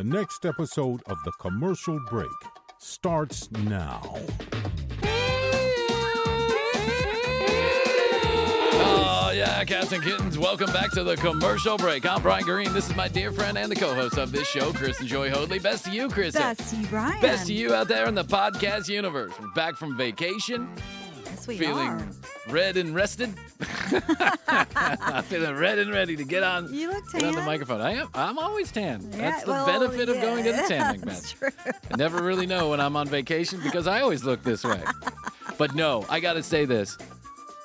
The next episode of The Commercial Break starts now. Oh, yeah, cats and kittens, welcome back to The Commercial Break. I'm Bryan Green. This is my dear friend and the co-host of this show, Chris and Joy Hoadley. Best to you, Chris. Best to you, Bryan. Best to you out there in the podcast universe. We're back from vacation. Yes, we feeling are. red and rested. Feeling red and ready to get on, You look get on the tan. microphone. I'm always tan. Yeah, That's the well, benefit of going to the yeah, tanning that's bed. true. I never really know when I'm on vacation because I always look this way. But no, I got to say this.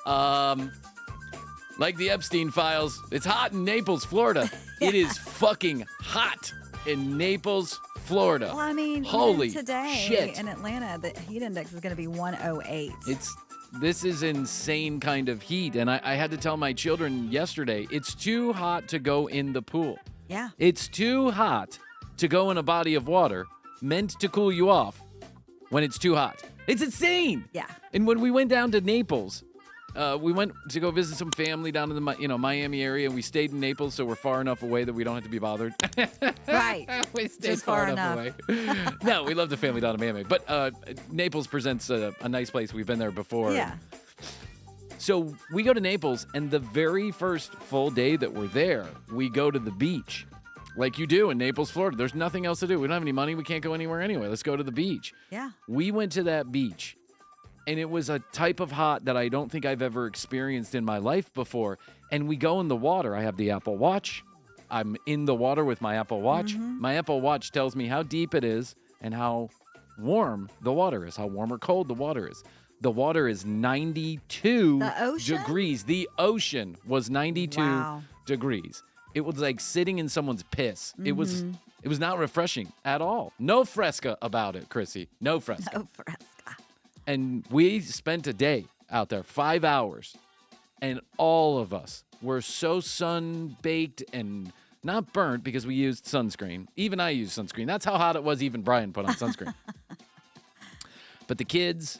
Like the Epstein files, it's hot in Naples, Florida. It is fucking hot in Naples, Florida. Well, I mean, holy even today shit. in Atlanta, the heat index is going to be 108. This is insane kind of heat. And I had to tell my children yesterday, it's too hot to go in the pool. Yeah. It's too hot to go in a body of water meant to cool you off when it's too hot. It's insane. Yeah. And when we went down to Naples, we went to go visit some family down in the Miami area, and we stayed in Naples, so we're far enough away that we don't have to be bothered. Right. We stayed Just far far enough away. No, we love the family down in Miami, but Naples presents a nice place. We've been there before. Yeah. So we go to Naples, and the very first full day that we're there, we go to the beach. Like you do in Naples, Florida. There's nothing else to do. We don't have any money. We can't go anywhere anyway. Let's go to the beach. Yeah. We went to that beach, and it was a type of hot that I don't think I've ever experienced in my life before. And we go in the water. I have the Apple Watch. I'm in the water with my Apple Watch. Mm-hmm. My Apple Watch tells me how deep it is and how warm the water is, how warm or cold the water is. The water is 92 The ocean? degrees. The ocean was 92 Wow. degrees. It was like sitting in someone's piss. It was Mm-hmm. not refreshing at all. No fresca about it, Krissy. No fresca. Oh, Fresca. And we spent a day out there, 5 hours, and all of us were so sun-baked and not burnt because we used sunscreen. Even I used sunscreen. That's how hot it was. Even Bryan put on sunscreen. But the kids,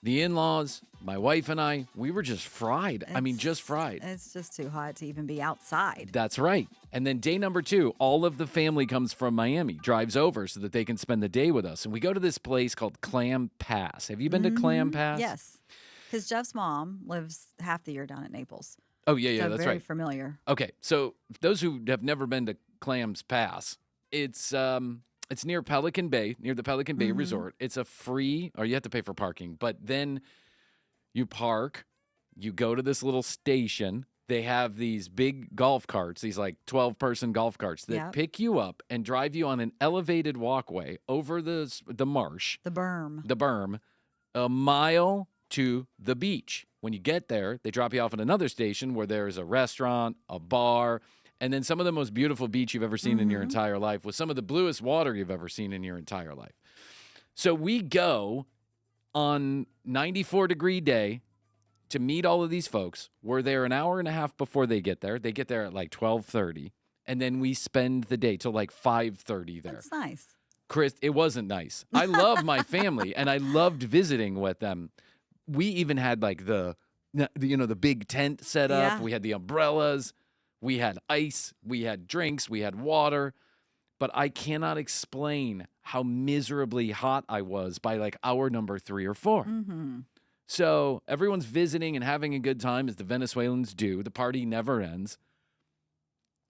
the in-laws, my wife and I, we were just fried. Just fried. It's just too hot to even be outside. That's right. And then day number 2, all of the family comes from Miami, drives over so that they can spend the day with us. And we go to this place called Clam Pass. Have you been to Clam Pass? Yes. Because Jeff's mom lives half the year down at Naples. Oh, yeah, So that's very right. familiar. Okay, so those who have never been to Clams Pass, it's near Pelican Bay, near the Pelican Bay Resort. It's a free, or you have to pay for parking, but then you park, you go to this little station. They have these big golf carts, these like 12-person golf carts that Yep. pick you up and drive you on an elevated walkway over the marsh, The berm. the berm, a mile to the beach. When you get there, they drop you off at another station where there's a restaurant, a bar, and then some of the most beautiful beach you've ever seen in your entire life with some of the bluest water you've ever seen in your entire life. So we go on 94-degree day to meet all of these folks. We're there an hour and a half before they get there. They get there at like 12:30, and then we spend the day till like 5:30 there. That's nice. Chris, it wasn't nice. I love my family, and I loved visiting with them. We even had like the big tent set up. Yeah. We had the umbrellas. We had ice. We had drinks. We had water. But I cannot explain how miserably hot I was by like hour number 3 or 4. Mm-hmm. So everyone's visiting and having a good time as the Venezuelans do. The party never ends.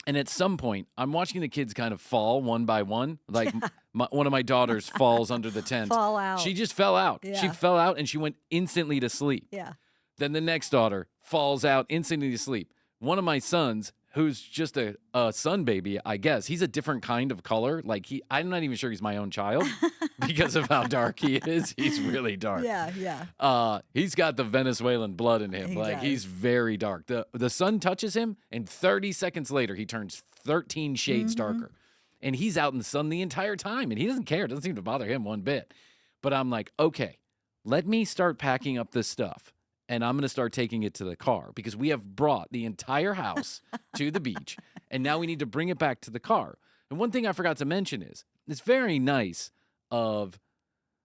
And at some point, I'm watching the kids kind of fall one by one. Like one of my daughters falls under the tent. Fall out. She just fell out. She Yeah. fell out and she went instantly to sleep. Yeah. Then the next daughter falls out instantly to sleep. One of my sons, who's just a son baby, I guess, he's a different kind of color. Like I'm not even sure he's my own child because of how dark he is. He's really dark. Yeah, yeah. He's got the Venezuelan blood in him. He Like does. he's very dark. The sun touches him, and 30 seconds later, he turns 13 shades darker. And he's out in the sun the entire time, and he doesn't care. It doesn't seem to bother him one bit. But I'm like, okay, let me start packing up this stuff, and I'm going to start taking it to the car because we have brought the entire house to the beach, and now we need to bring it back to the car. And one thing I forgot to mention is it's very nice of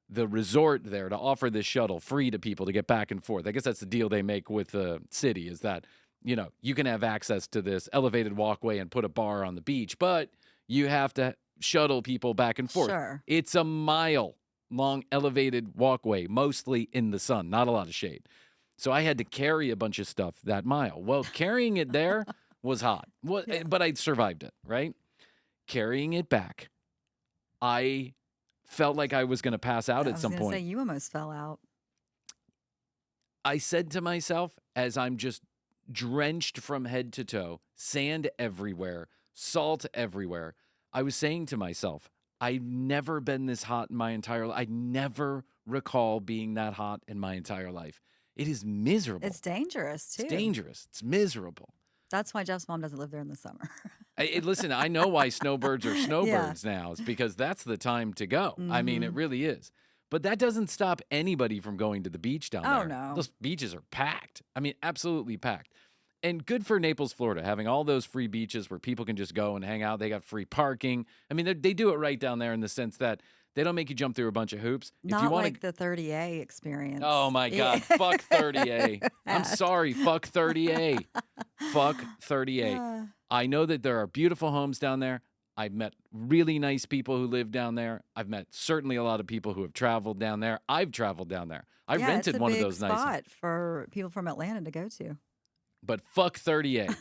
the resort there to offer this shuttle free to people to get back and forth. I guess that's the deal they make with the city is that, you can have access to this elevated walkway and put a bar on the beach, but you have to shuttle people back and forth. Sure. It's a mile-long elevated walkway, mostly in the sun, not a lot of shade. So I had to carry a bunch of stuff that mile. Well, carrying it there was hot, but I survived it, right? Carrying it back, I felt like I was going to pass out at some point. I was going to say, you almost fell out. I said to myself, as I'm just drenched from head to toe, sand everywhere, salt everywhere, I was saying to myself, I've never been this hot in my entire life. I never recall being that hot in my entire life. It is miserable. It's dangerous, too. It's dangerous. It's miserable. That's why Jeff's mom doesn't live there in the summer. Listen, I know why snowbirds are snowbirds now. It's because that's the time to go. I mean, it really is. But that doesn't stop anybody from going to the beach down there. Oh, no. Those beaches are packed. I mean, absolutely packed. And good for Naples, Florida, having all those free beaches where people can just go and hang out. They got free parking. I mean, they do it right down there in the sense that they don't make you jump through a bunch of hoops. Not if you like the 30A experience. Oh, my God. Fuck 30A. I'm sorry. Fuck 30A. Fuck 30A. I know that there are beautiful homes down there. I've met really nice people who live down there. I've met certainly a lot of people who have traveled down there. I've traveled down there. I rented one of those nice ones. It's a big spot for people from Atlanta to go to. But fuck 30A.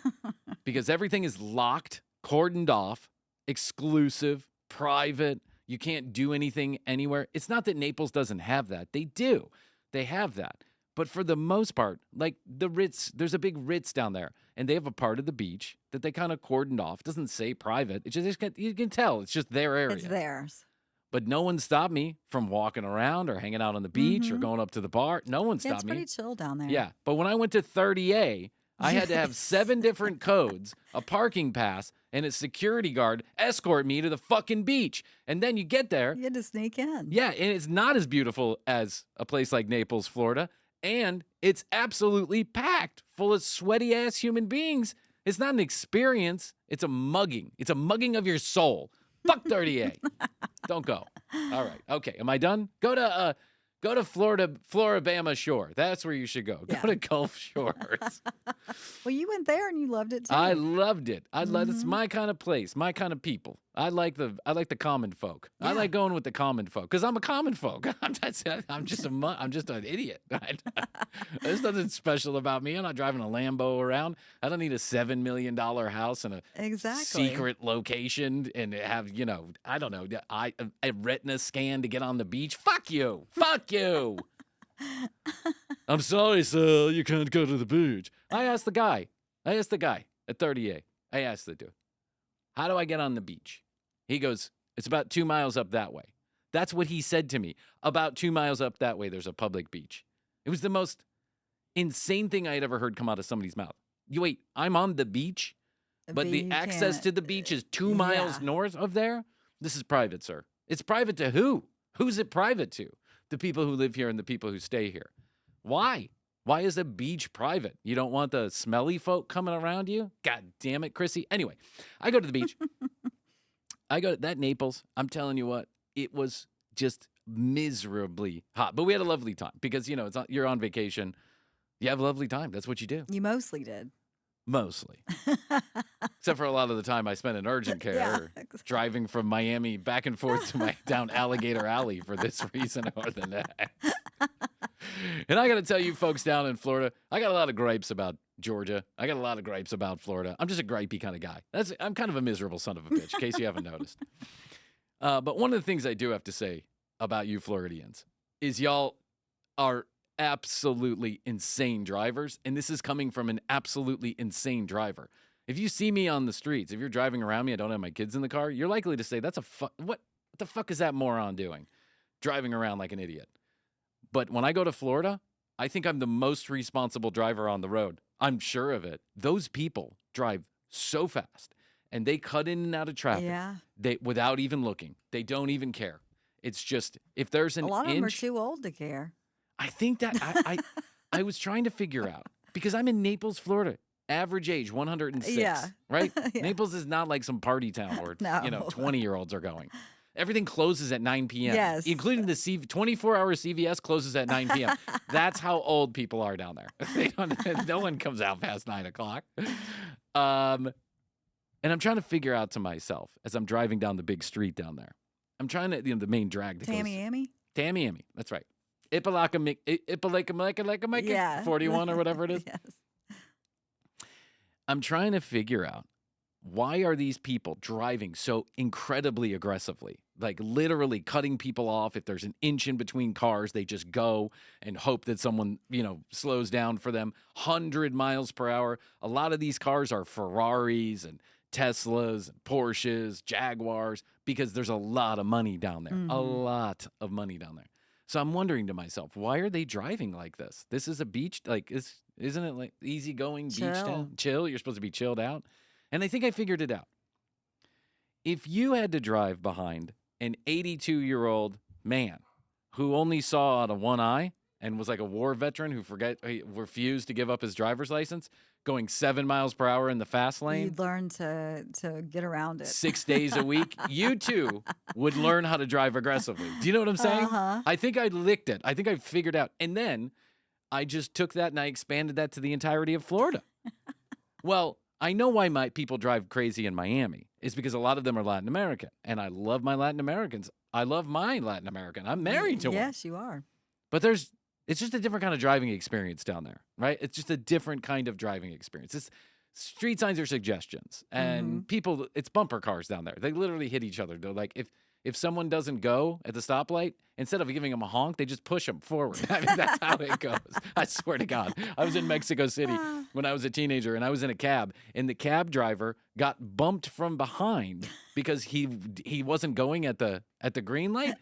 Because everything is locked, cordoned off, exclusive, private. You can't do anything anywhere. It's not that Naples doesn't have that. They do. They have that. But for the most part, like the Ritz, there's a big Ritz down there, and they have a part of the beach that they kind of cordoned off. It doesn't say private. It's just you can tell it's just their area. It's theirs. But no one stopped me from walking around or hanging out on the beach or going up to the bar. No one stopped It's me. pretty chill down there. Yeah. But when I went to 30A, I had to have 7 different codes, a parking pass, and a security guard escort me to the fucking beach. And then you get there. You had to sneak in. Yeah, and it's not as beautiful as a place like Naples, Florida. And it's absolutely packed full of sweaty-ass human beings. It's not an experience. It's a mugging. It's a mugging of your soul. Fuck 30A. Don't go. All right. Okay. Am I done? Go to Floribama Shore. That's where you should go. Yeah. Go to Gulf Shores. Well, you went there and you loved it too. I loved it. It's my kind of place, my kind of people. I like the common folk. Yeah. I like going with the common folk because I'm a common folk. I'm just an idiot. There's nothing special about me. I'm not driving a Lambo around. I don't need a $7 million house and a secret location and have I don't know a retina scan to get on the beach. Fuck you. Fuck you. I'm sorry, sir. You can't go to the beach. I asked the guy at 30A. I asked the dude, how do I get on the beach? He goes, it's about 2 miles up that way. That's what he said to me. About 2 miles up that way, there's a public beach. It was the most insane thing I had ever heard come out of somebody's mouth. Wait, I'm on the beach, but the access to the beach is 2 miles north of there? This is private, sir. It's private to who? Who's it private to? The people who live here and the people who stay here. Why? Why is the beach private? You don't want the smelly folk coming around you? God damn it, Krissy. Anyway, I go to the beach. I go to that Naples. I'm telling you what, it was just miserably hot. But we had a lovely time because, you're on vacation. You have a lovely time. That's what you do. You mostly did. Mostly. Except for a lot of the time I spent in urgent care driving from Miami back and forth to down Alligator Alley for this reason or the next. And I got to tell you folks down in Florida, I got a lot of gripes about Georgia. I got a lot of gripes about Florida. I'm just a gripey kind of guy. I'm kind of a miserable son of a bitch, in case you haven't noticed. But one of the things I do have to say about you Floridians is y'all are absolutely insane drivers, and this is coming from an absolutely insane driver. If you see me on the streets, if you're driving around me, I don't have my kids in the car, you're likely to say, what the fuck is that moron doing? Driving around like an idiot. But when I go to Florida, I think I'm the most responsible driver on the road. I'm sure of it. Those people drive so fast, and they cut in and out of traffic without even looking. They don't even care. It's just, if there's an inch... A lot of them are too old to care. I think that I was trying to figure out, because I'm in Naples, Florida. Average age, 106, right? Yeah. Naples is not like some party town where, 20-year-olds are going. Everything closes at 9 p.m. Yes. Including the 24-hour CVS closes at 9 p.m. That's how old people are down there. No one comes out past 9 o'clock. And And I'm trying to figure out to myself as I'm driving down the big street down there. I'm trying to, the main drag that goes. Tamiami. That's right. Ipalaka, Yeah. 41 or whatever it is. Yes. I'm trying to figure out, why are these people driving so incredibly aggressively? Like literally cutting people off. If there's an inch in between cars, they just go and hope that someone, slows down for them. 100 miles per hour. A lot of these cars are Ferraris and Teslas and Porsches, Jaguars, because there's a lot of money down there. A lot of money down there. So I'm wondering to myself, why are they driving like this? This is a beach. Like, isn't it like easygoing beach town? Chill. You're supposed to be chilled out. And I think I figured it out. If you had to drive behind an 82-year-old man who only saw out of one eye and was like a war veteran who refused to give up his driver's license, going 7 miles per hour in the fast lane. You'd learn to get around it. 6 days a week. You too would learn how to drive aggressively. Do you know what I'm saying? I think I licked it. I think I figured out. And then I just took that and I expanded that to the entirety of Florida. Well, I know why my people drive crazy in Miami. It's because a lot of them are Latin American. And I love my Latin Americans. I love my Latin American. I'm married to one. Yes, you are. But it's just a different kind of driving experience down there, right? It's just a different kind of driving experience. Street signs are suggestions. And people, it's bumper cars down there. They literally hit each other. They're like, if someone doesn't go at the stoplight, instead of giving them a honk, they just push them forward. I mean, that's how it goes. I swear to God. I was in Mexico City when I was a teenager, and I was in a cab, and the cab driver got bumped from behind because he wasn't going at the green light.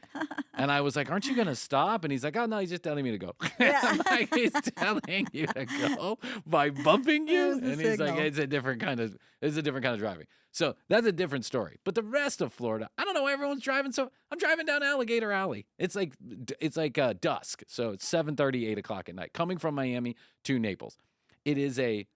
And I was like, aren't you going to stop? And he's like, oh, no, he's just telling me to go. I'm like, he's telling you to go by bumping you? And he's like, it's a different kind of driving. So that's a different story. But the rest of Florida, I don't know why everyone's driving. So I'm driving down Alligator Alley. It's like dusk. So it's 7:30, 8 o'clock at night, coming from Miami to Naples. It is a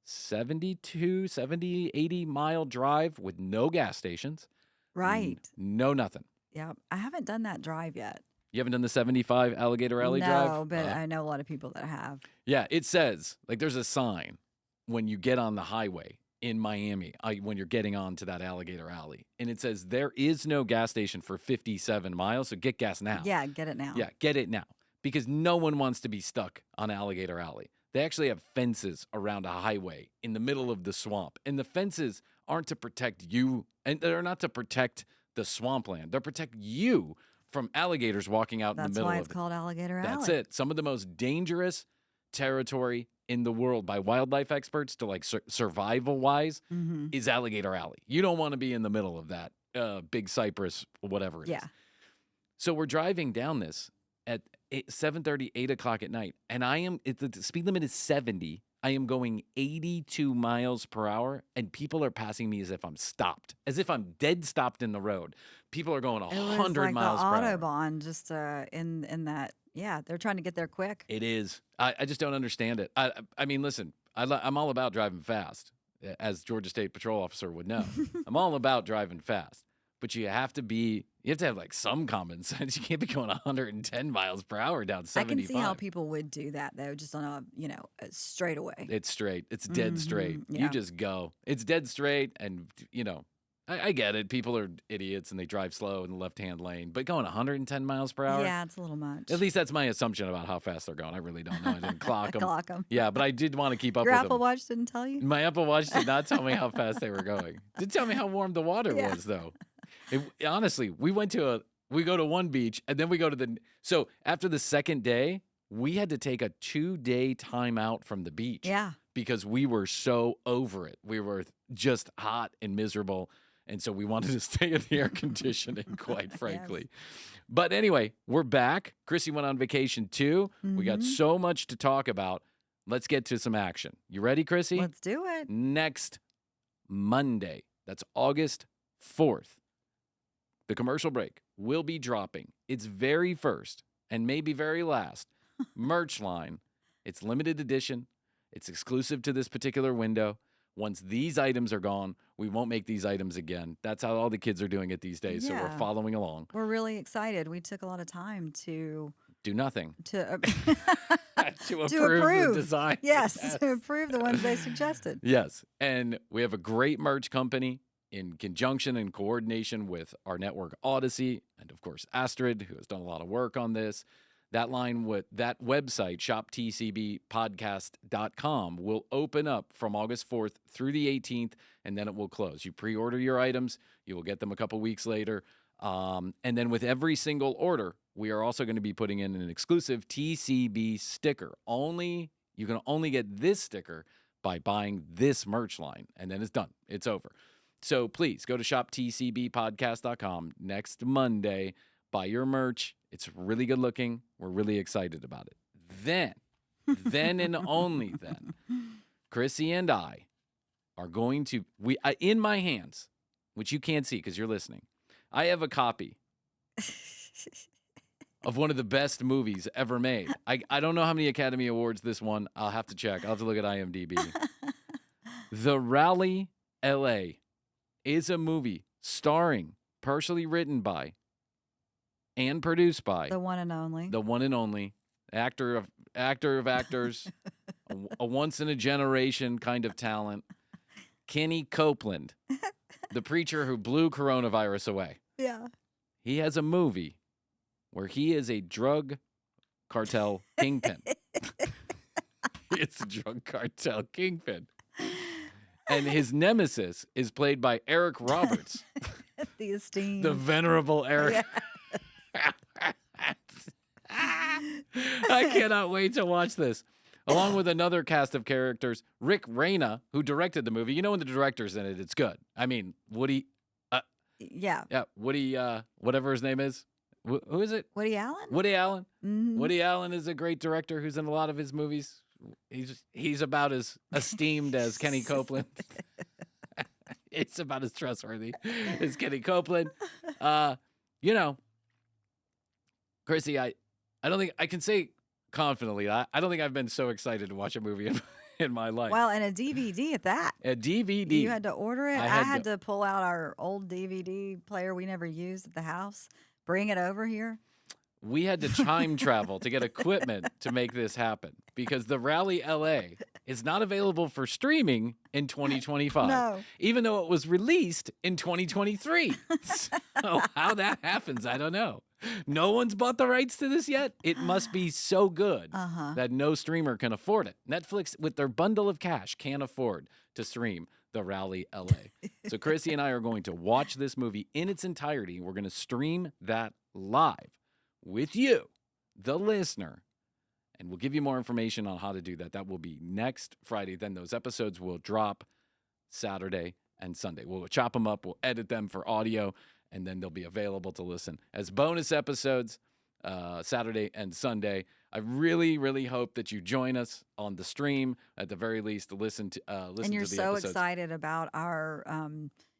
72, 70, 80-mile drive with no gas stations. Right. No nothing. Yeah. I haven't done that drive yet. You haven't done the 75 Alligator Alley drive? No, but I know a lot of people that have. Yeah, it says, like there's a sign when you get on the highway in Miami, when you're getting on to that Alligator Alley. And it says there is no gas station for 57 miles, so get gas now. Yeah, get it now. Yeah, get it now. Because no one wants to be stuck on Alligator Alley. They actually have fences around a highway in the middle of the swamp. And the fences aren't to protect you, and they're not to protect the swampland. They're protect you from alligators walking out in the middle of it. That's why it's called Alligator Alley. That's it. Some of the most dangerous territory in the world by wildlife experts to like survival-wise is Alligator Alley. You don't want to be in the middle of that big cypress, whatever it is. So we're driving down this at 7:30, 8 o'clock at night, and the speed limit is 70. I am going 82 miles per hour, and people are passing me as if I'm stopped, as if I'm dead stopped in the road. People are going 100 miles per hour. It was like the Autobahn, just in that. Yeah, they're trying to get there quick. It is. I just don't understand it. I mean, listen, I'm all about driving fast, as Georgia State Patrol officer would know. I'm all about driving fast, but you have to have like some common sense. You can't be going 110 miles per hour down 75. I can see how people would do that though, just on a straight away. It's straight. It's dead straight. Yeah. You just go. It's dead straight, and I get it. People are idiots and they drive slow in the left-hand lane, but going 110 miles per hour? Yeah, it's a little much. At least that's my assumption about how fast they're going. I really don't know. I didn't clock them. Clock them. Yeah, but I did want to keep up with Your them. Apple Watch didn't tell you? My Apple Watch did not tell me how fast they were going. Did tell me how warm the water was, though. Honestly, we go to one beach, and then we go to so after the second day, we had to take a 2-day time out from the beach. Yeah. Because we were so over it. We were just hot and miserable. And so we wanted to stay in the air conditioning, quite frankly. Yes. But anyway, we're back. Krissy went on vacation too. We got so much to talk about. Let's get to some action. You ready, Krissy? Let's do it. Next Monday, that's August 4th, the commercial break will be dropping its very first and maybe very last merch line. It's limited edition. It's exclusive to this particular window. Once these items are gone, we won't make these items again. That's how all the kids are doing it these days, so we're following along. We're really excited. We took a lot of time to do nothing. To to approve the design. Yes, to approve the ones they suggested. Yes. And we have a great merch company in conjunction and coordination with our network Odyssey and, of course, Astrid, who has done a lot of work on this. That website, shoptcbpodcast.com, will open up from August 4th through the 18th, and then it will close. You pre-order your items. You will get them a couple weeks later. And then with every single order, we are also going to be putting in an exclusive TCB sticker. You can only get this sticker by buying this merch line, and then it's done. It's over. So please go to shoptcbpodcast.com next Monday. Buy your merch. It's really good looking. We're really excited about it. Then and only then, Krissy and I are going to, in my hands, which you can't see because you're listening, I have a copy of one of the best movies ever made. I don't know how many Academy Awards this won. I'll have to check. I'll have to look at IMDb. The Rally LA is a movie starring, partially written by, and produced by The one and only actor of actors, a once in a generation kind of talent, Kenny Copeland, the preacher who blew coronavirus away. Yeah. He has a movie where he is a drug cartel kingpin. It's a drug cartel kingpin. And his nemesis is played by Eric Roberts. The esteemed. The venerable Eric. Yeah. I cannot wait to watch this. Along with another cast of characters, Rick Reyna, who directed the movie. You know when the director's in it, it's good. I mean, Woody. Yeah. Yeah, Woody, whatever his name is. Who is it? Woody Allen? Woody Allen. Mhm. Woody Allen is a great director who's in a lot of his movies. He's about as esteemed as Kenny Copeland. It's about as trustworthy as Kenny Copeland. Krissy, I don't think I can say confidently. I don't think I've been so excited to watch a movie in my life. Well, and a DVD at that. A DVD. You had to order it. I I had had to pull out our old DVD player we never used at the house, bring it over here. We had to time travel to get equipment to make this happen because the Rally LA is not available for streaming in 2025. No. Even though it was released in 2023. So how that happens, I don't know. No one's bought the rights to this yet. It must be so good that no streamer can afford it. Netflix, with their bundle of cash, can't afford to stream the Rally LA. So Krissy and I are going to watch this movie in its entirety. We're going to stream that live with you, the listener, and we'll give you more information on how to do that. That will be next Friday. Then those episodes will drop Saturday and Sunday. We'll chop them up, we'll edit them for audio, and then they'll be available to listen as bonus episodes Saturday and Sunday. I really, really hope that you join us on the stream. At the very least, listen to And you're to the so episodes. excited about our,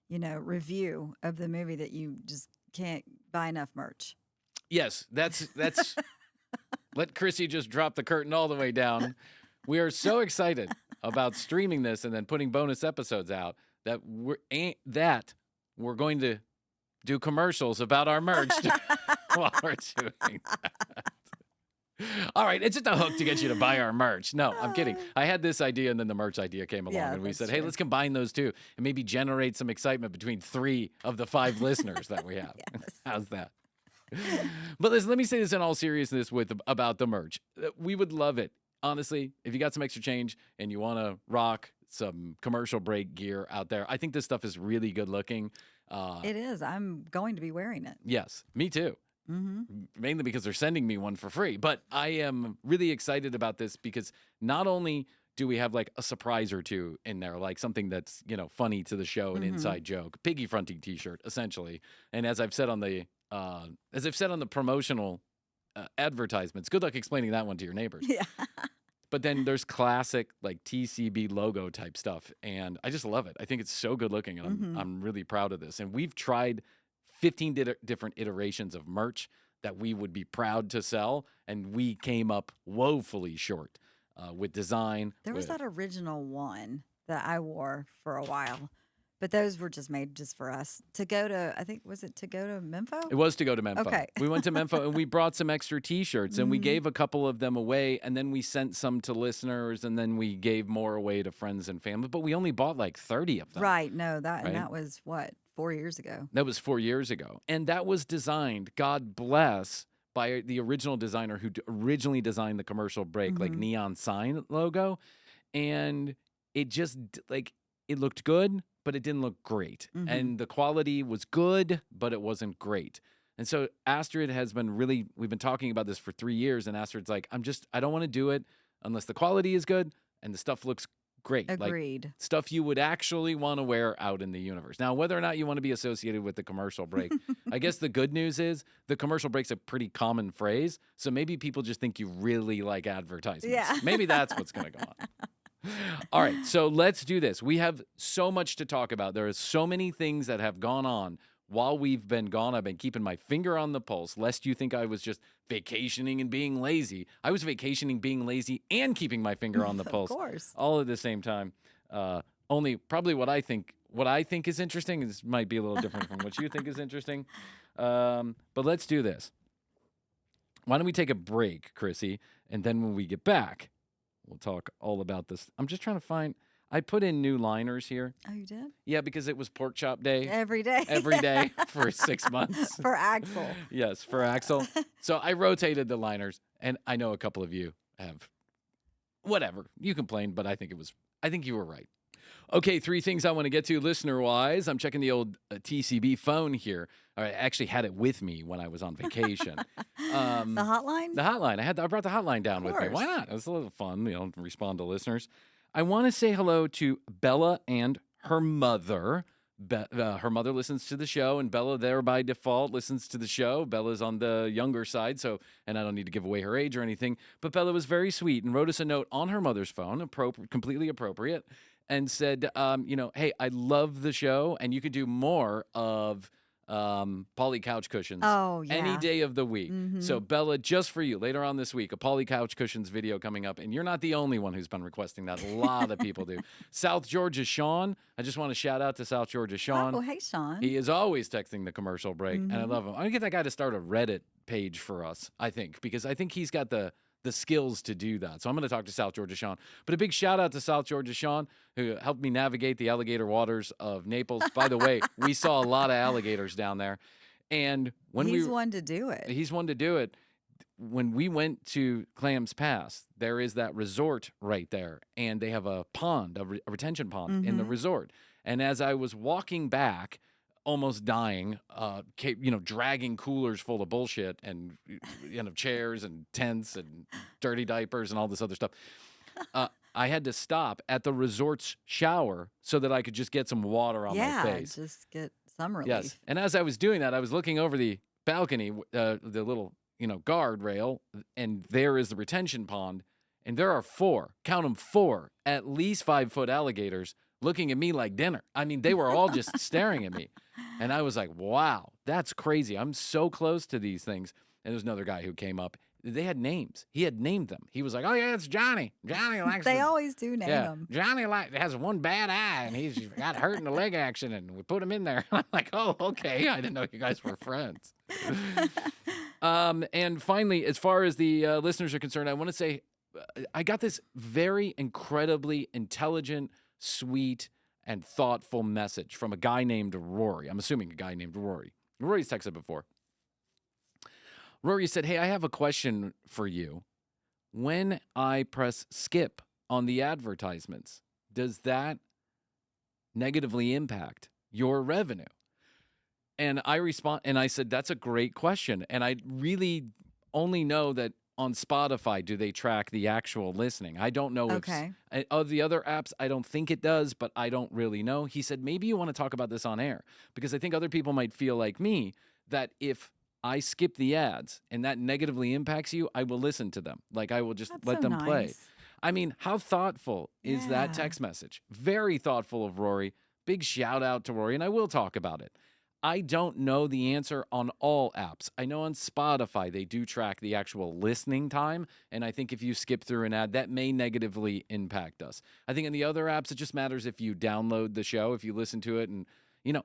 review of the movie that you just can't buy enough merch. Yes, that's let Krissy just drop the curtain all the way down. We are so excited about streaming this and then putting bonus episodes out that we're going to do commercials about our merch while we're doing that. All right, it's just a hook to get you to buy our merch. No, I'm kidding. I had this idea, and then the merch idea came along, Yeah, and we that's said, hey, true. let's combine those two and maybe generate some excitement between 3 of the 5 listeners that we have. Yes. How's that? But listen, let me say this in all seriousness about the merch. We would love it. Honestly, if you got some extra change and you want to rock some commercial break gear out there, I think this stuff is really good looking. It is. I'm going to be wearing it. Yes, me too. Mainly because they're sending me one for free. But I am really excited about this because not only do we have like a surprise or two in there, like something that's, funny to the show, an inside joke, piggy fronting T-shirt, essentially. And as I've said on the promotional advertisements, good luck explaining that one to your neighbors. Yeah. But then there's classic like TCB logo type stuff, and I just love it. I think it's so good looking, and I'm really proud of this. And we've tried 15 different iterations of merch that we would be proud to sell, and we came up woefully short with design. There was that original one that I wore for a while But those were just made just for us to go to. I think was it to go to Memphis? It was to go to Memphis. Okay. We went to Memphis and we brought some extra T-shirts and we gave a couple of them away, and then we sent some to listeners, and then we gave more away to friends and family. But we only bought like 30 of them. Right. No, that Right? and that was what 4 years ago. That was 4 years ago, and that was designed, God bless, by the original designer who originally designed the commercial break, like neon sign logo, and it just like it looked good, but it didn't look great, and the quality was good, but it wasn't great. And so Astrid has been we've been talking about this for 3 years, and Astrid's like, I don't want to do it unless the quality is good and the stuff looks great. Agreed. Like stuff you would actually want to wear out in the universe. Now, whether or not you want to be associated with the commercial break, I guess the good news is the commercial break's a pretty common phrase. So maybe people just think you really like advertisements. Yeah. Maybe that's what's going to go on. All right, so let's do this. We have so much to talk about. There are so many things that have gone on while we've been gone. I've been keeping my finger on the pulse, lest you think I was just vacationing and being lazy. I was vacationing, being lazy, and keeping my finger on the pulse. Of course. All at the same time. Only probably what I think is interesting is might be a little different from what you think is interesting. But let's do this. Why don't we take a break, Krissy, and then when we get back, we'll talk all about this. I'm just trying to find. I put in new liners here. Oh, you did? Yeah, because it was pork chop day. Every day. Every day for 6 months. For Axel. Yes, for Axel. So I rotated the liners, and I know a couple of you have. Whatever. You complained, but I think you were right. Okay, 3 things I want to get to listener-wise. I'm checking the old TCB phone here. I actually had it with me when I was on vacation. The hotline? The hotline. I brought the hotline down with me. Why not? It was a little fun, respond to listeners. I want to say hello to Bella and her mother. Her mother listens to the show, and Bella, there by default, listens to the show. Bella's on the younger side, and I don't need to give away her age or anything, but Bella was very sweet and wrote us a note on her mother's phone, completely appropriate, and said, hey, I love the show, and you could do more of Polly couch cushions any day of the week. So Bella, just for you, later on this week, a Polly couch cushions video coming up, and you're not the only one who's been requesting that. A lot of people do. South Georgia Sean, I just want to shout out to South Georgia Sean. Oh, hey, Sean. He is always texting the commercial break, and I love him. I'm gonna get that guy to start a Reddit page for us, I think, because I think he's got the skills to do that. So I'm going to talk to South Georgia Sean. But a big shout out to South Georgia Sean, who helped me navigate the alligator waters of Naples. By the way, we saw a lot of alligators down there. And when He's one to do it. He's one to do it. When we went to Clams Pass, there is that resort right there. And they have a pond, a retention pond in the resort. And as I was walking back, almost dying, dragging coolers full of bullshit and, chairs and tents and dirty diapers and all this other stuff. I had to stop at the resort's shower so that I could just get some water on my face. Yeah, just get some relief. Yes. And as I was doing that, I was looking over the balcony, the little, guardrail, and there is the retention pond. And there are 4, count them 4, at least 5-foot alligators looking at me like dinner. I mean, they were all just staring at me. And I was like, wow, that's crazy. I'm so close to these things. And there's another guy who came up. They had names. He had named them. He was like, oh, yeah, it's Johnny. Johnny likes They always do name them. Johnny has one bad eye, and he's got hurt in a leg accident, and we put him in there. I'm like, oh, okay. I didn't know you guys were friends. And finally, as far as the listeners are concerned, I want to say I got this very incredibly intelligent, sweet, and thoughtful message from a guy named Rory. I'm assuming a guy named Rory. Rory's texted before. Rory said, hey, I have a question for you. When I press skip on the advertisements, does that negatively impact your revenue? And I said, that's a great question. And I really only know that on Spotify, do they track the actual listening? I don't know. Okay. If of the other apps, I don't think it does, but I don't really know. He said, maybe you want to talk about this on air, because I think other people might feel like me, that if I skip the ads and that negatively impacts you, I will listen to them. Like I will just let them play. I mean, how thoughtful is that text message? Very thoughtful of Rory. Big shout out to Rory, and I will talk about it. I don't know the answer on all apps. I know on Spotify, they do track the actual listening time. And I think if you skip through an ad, that may negatively impact us. I think in the other apps, it just matters if you download the show, if you listen to it. And,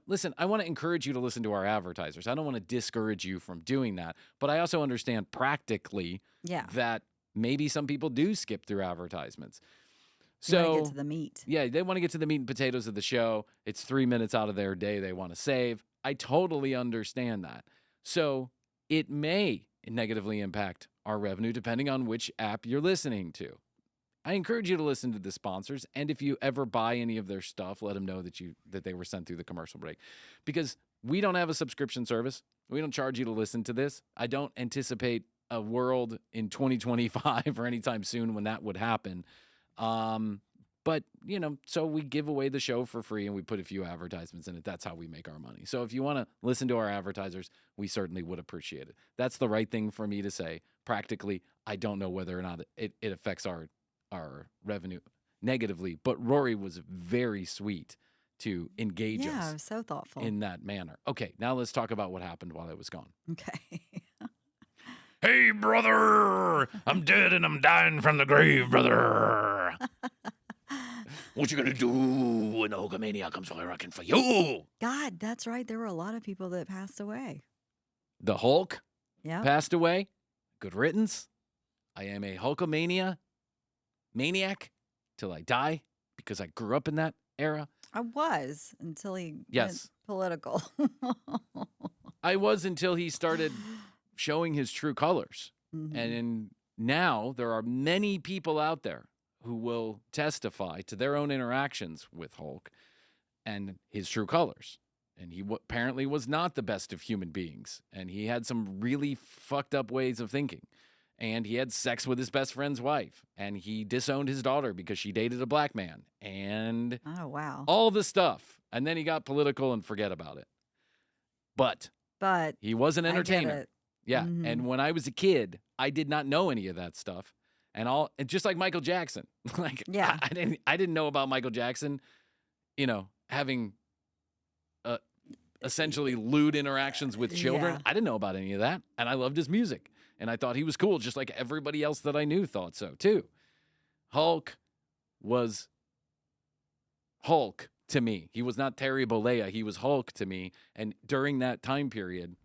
listen, I want to encourage you to listen to our advertisers. I don't want to discourage you from doing that. But I also understand practically that maybe some people do skip through advertisements. So get to the meat. Yeah, they want to get to the meat and potatoes of the show. It's 3 minutes out of their day they want to save. I totally understand that. So it may negatively impact our revenue depending on which app you're listening to. I encourage you to listen to the sponsors, and if you ever buy any of their stuff, let them know that they were sent through the commercial break. Because we don't have a subscription service. We don't charge you to listen to this. I don't anticipate a world in 2025 or anytime soon when that would happen. But, so we give away the show for free and we put a few advertisements in it. That's how we make our money. So if you want to listen to our advertisers, we certainly would appreciate it. That's the right thing for me to say. Practically, I don't know whether or not it affects our revenue negatively, but Rory was very sweet to engage Yeah, us so thoughtful. in that manner. Okay, now let's talk about what happened while I was gone. Okay. Hey, brother, I'm dead and I'm dying from the grave, brother. What you gonna do when the Hulkamania comes rocking for you? God, that's right. There were a lot of people that passed away. The Hulk Yeah. passed away. Good riddance. I am a Hulkamania maniac till I die because I grew up in that era. I was until he Yes. went political. I was until he started showing his true colors. Mhm. And now there are many people out there who will testify to their own interactions with Hulk and his true colors. And he apparently was not the best of human beings. And he had some really fucked up ways of thinking. And he had sex with his best friend's wife. And he disowned his daughter because she dated a black man. And Oh, wow. all the stuff. And then he got political and forget about it. But But he was an I get entertainer. it. Yeah. Mhm. And when I was a kid, I did not know any of that stuff. And just like Michael Jackson. Yeah. I didn't know about Michael Jackson, having essentially lewd interactions with children. Yeah. I didn't know about any of that. And I loved his music. And I thought he was cool, just like everybody else that I knew thought so too. Hulk was Hulk to me. He was not Terry Bollea. He was Hulk to me. And during that time period,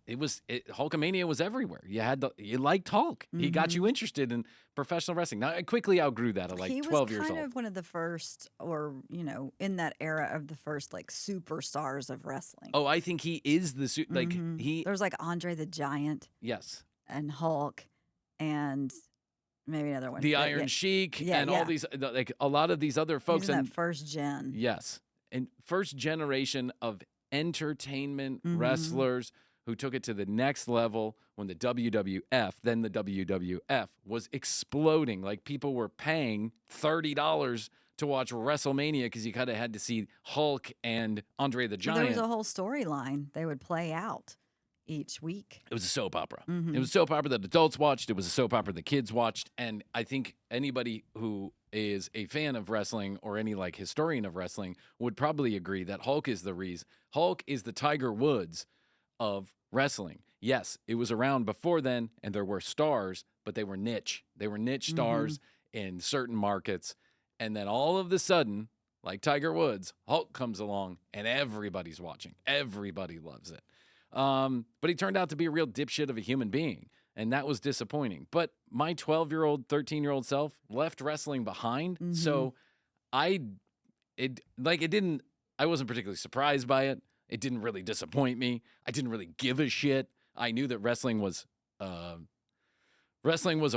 Hulkamania was everywhere. You liked Hulk. He got you interested in professional wrestling. Now, I quickly outgrew that at 12 years old. He was kind of one of the first, or, in that era of the first, superstars of wrestling. Oh, I think he is the There's Andre the Giant yes. and Hulk and maybe another one. The But Iron Sheik and yeah. all these, a lot of these other folks. He's in that first gen. Yes. And first generation of entertainment Mhm. wrestlers who took it to the next level when the WWF, then the WWF, was exploding. Like people were paying $30 to watch WrestleMania because you kind of had to see Hulk and Andre the Giant. There was a whole storyline they would play out each week. It was a soap opera. Mhm. It was a soap opera that adults watched. It was a soap opera the kids watched. And I think anybody who is a fan of wrestling or any historian of wrestling would probably agree that Hulk is the reason. Hulk is the Tiger Woods of wrestling. Yes, it was around before then, and there were stars, but they were niche. They were niche stars in certain markets. And then all of a sudden, like Tiger Woods, Hulk comes along, and everybody's watching. Everybody loves it. But he turned out to be a real dipshit of a human being, and that was disappointing. But my 12-year-old, 13-year-old self left wrestling behind, so I wasn't particularly surprised by it. It didn't really disappoint me. I didn't really give a shit. I knew that wrestling was a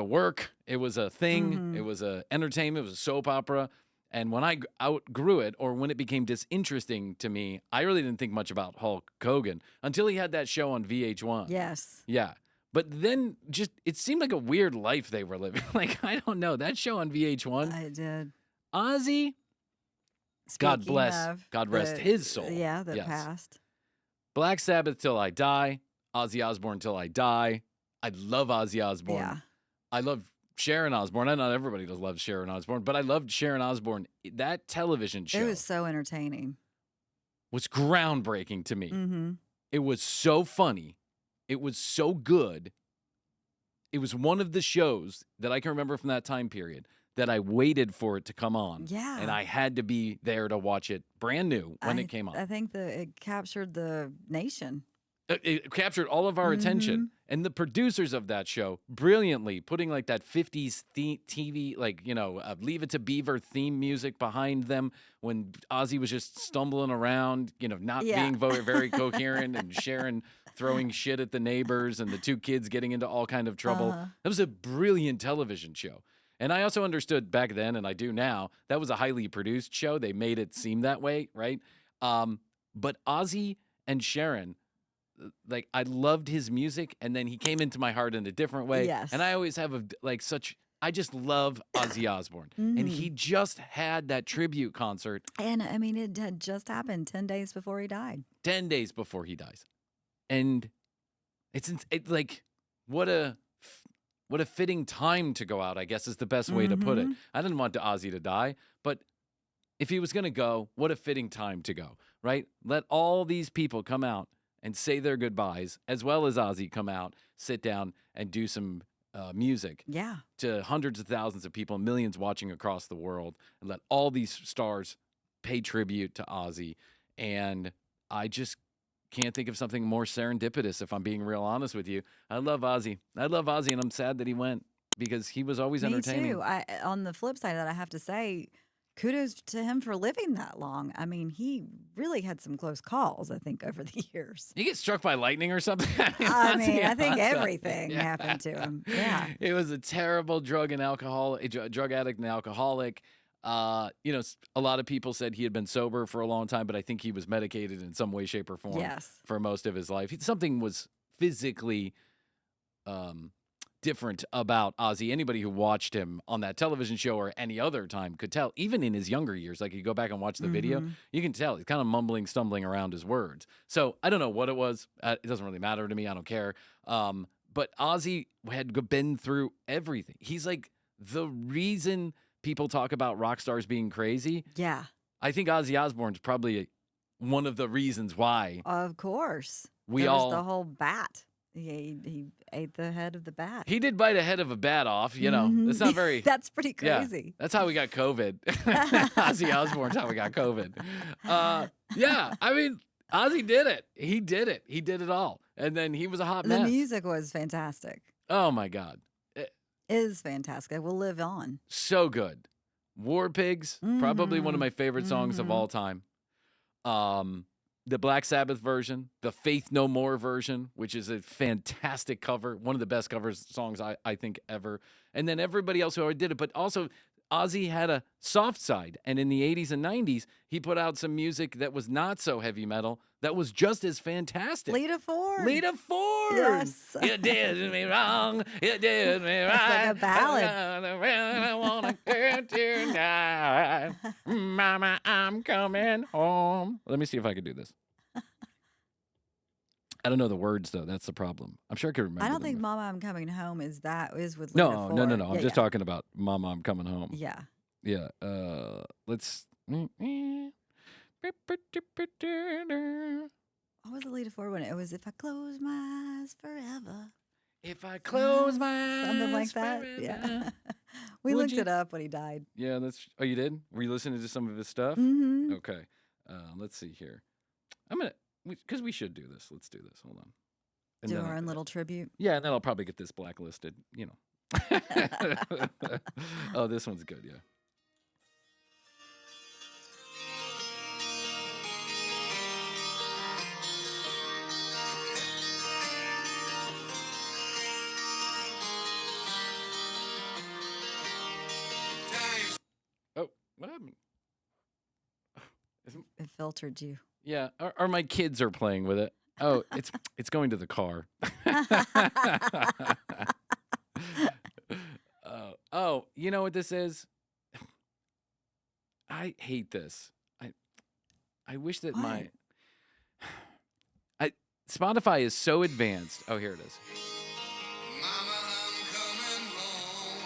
work. It was a thing. It was a entertainment. It was a soap opera. And when I outgrew it, or when it became disinteresting to me, I really didn't think much about Hulk Hogan until he had that show on VH1. Yes. Yeah. But then it seemed like a weird life they were living. I don't know. That show on VH1. I did. Ozzy, God Speaking bless, of God rest his soul. Yeah, that Yes. passed. Black Sabbath till I die. Ozzy Osbourne till I die. I love Ozzy Osbourne. Yeah. I love Sharon Osbourne. I know not everybody does love Sharon Osbourne, but I loved Sharon Osbourne. That television show. It was so entertaining. was groundbreaking to me. Mm-hmm. It was so funny. It was so good. It was one of the shows that I can remember from that time period that I waited for it to come on. Yeah. And I had to be there to watch it brand new when it came on. I think it captured the nation. It captured all of our attention. And the producers of that show brilliantly putting like that 50s TV, like, Leave It to Beaver theme music behind them when Ozzy was just stumbling around, not being very coherent and Sharon throwing shit at the neighbors and the two kids getting into all kind of trouble. That was a brilliant television show. And I also understood back then, and I do now, that was a highly produced show. They made it seem that way, right? But Ozzy and Sharon, like, I loved his music, and then he came into my heart in a different way. Yes. And I always have I just love Ozzy Osbourne. And he just had that tribute concert. And I mean, it had just happened 10 days before he died. 10 days before he dies. And it's like, what a fitting time to go out, I guess is the best way to put it. I didn't want Ozzy to die, but if he was going to go, what a fitting time to go, right? Let all these people come out and say their goodbyes, as well as Ozzy come out, sit down, and do some music to hundreds of thousands of people, millions watching across the world, and let all these stars pay tribute to Ozzy. And I just can't think of something more serendipitous, if I'm being real honest with you. I love Ozzy. And I'm sad that he went because he was always entertaining. Me too. On the flip side of that, I have to say, kudos to him for living that long. I mean, he really had some close calls, I think, over the years. You get struck by lightning or something? I think everything happened to him. Yeah. It was a terrible drug addict and alcoholic. A lot of people said he had been sober for a long time, but I think he was medicated in some way, shape, or form for most of his life. Something was physically different about Ozzy. Anybody who watched him on that television show or any other time could tell, even in his younger years, like you go back and watch the video, you can tell he's kind of mumbling, stumbling around his words. So I don't know what it was. It doesn't really matter to me. I don't care. But Ozzy had been through everything. He's like the reason people talk about rock stars being crazy. Yeah. I think Ozzy Osbourne's probably one of the reasons why. Of course. There was the whole bat. He ate the head of the bat. He did bite a head of a bat off, That's not very... That's pretty crazy. Yeah, that's how we got COVID. Ozzy Osbourne's how we got COVID. I mean, Ozzy did it. He did it. He did it all. And then he was a hot mess. The music was fantastic. Oh, my God. It is fantastic. It will live on. So good. War Pigs, probably one of my favorite songs of all time. The Black Sabbath version, the Faith No More version, which is a fantastic cover, one of the best songs I think ever. And then everybody else who already did it. But also, Ozzy had a soft side. And in the 80s and 90s, he put out some music that was not so heavy metal that was just as fantastic. Lita Ford. Yes. You did me wrong. You did me right. It's like a ballad. I want to get tonight. Mama, I'm coming home. Let me see if I can do this. I don't know the words, though. That's the problem. I'm sure I could remember I don't think them. Mama, I'm Coming Home is with Lita Ford. No. I'm just talking about Mama, I'm Coming Home. Yeah. Yeah. Let's... What was the Lita Ford one? It was If I Close My Eyes Forever. If I close my eyes Something like that. forever. Yeah. We looked it up when he died. Yeah, oh, you did? Were you listening to some of his stuff? Mm-hmm. Okay. Let's see here. Because we should do this. Let's do this. Hold on. And Do then our own little tribute. Yeah, and then I'll probably get this blacklisted, Oh, this one's good, yeah. Oh, what happened? It filtered you. Yeah, or my kids are playing with it. Oh, it's going to the car. Oh, you know what this is? I hate this. I wish that What? Spotify is so advanced. Oh, here it is. Mama, I'm coming home.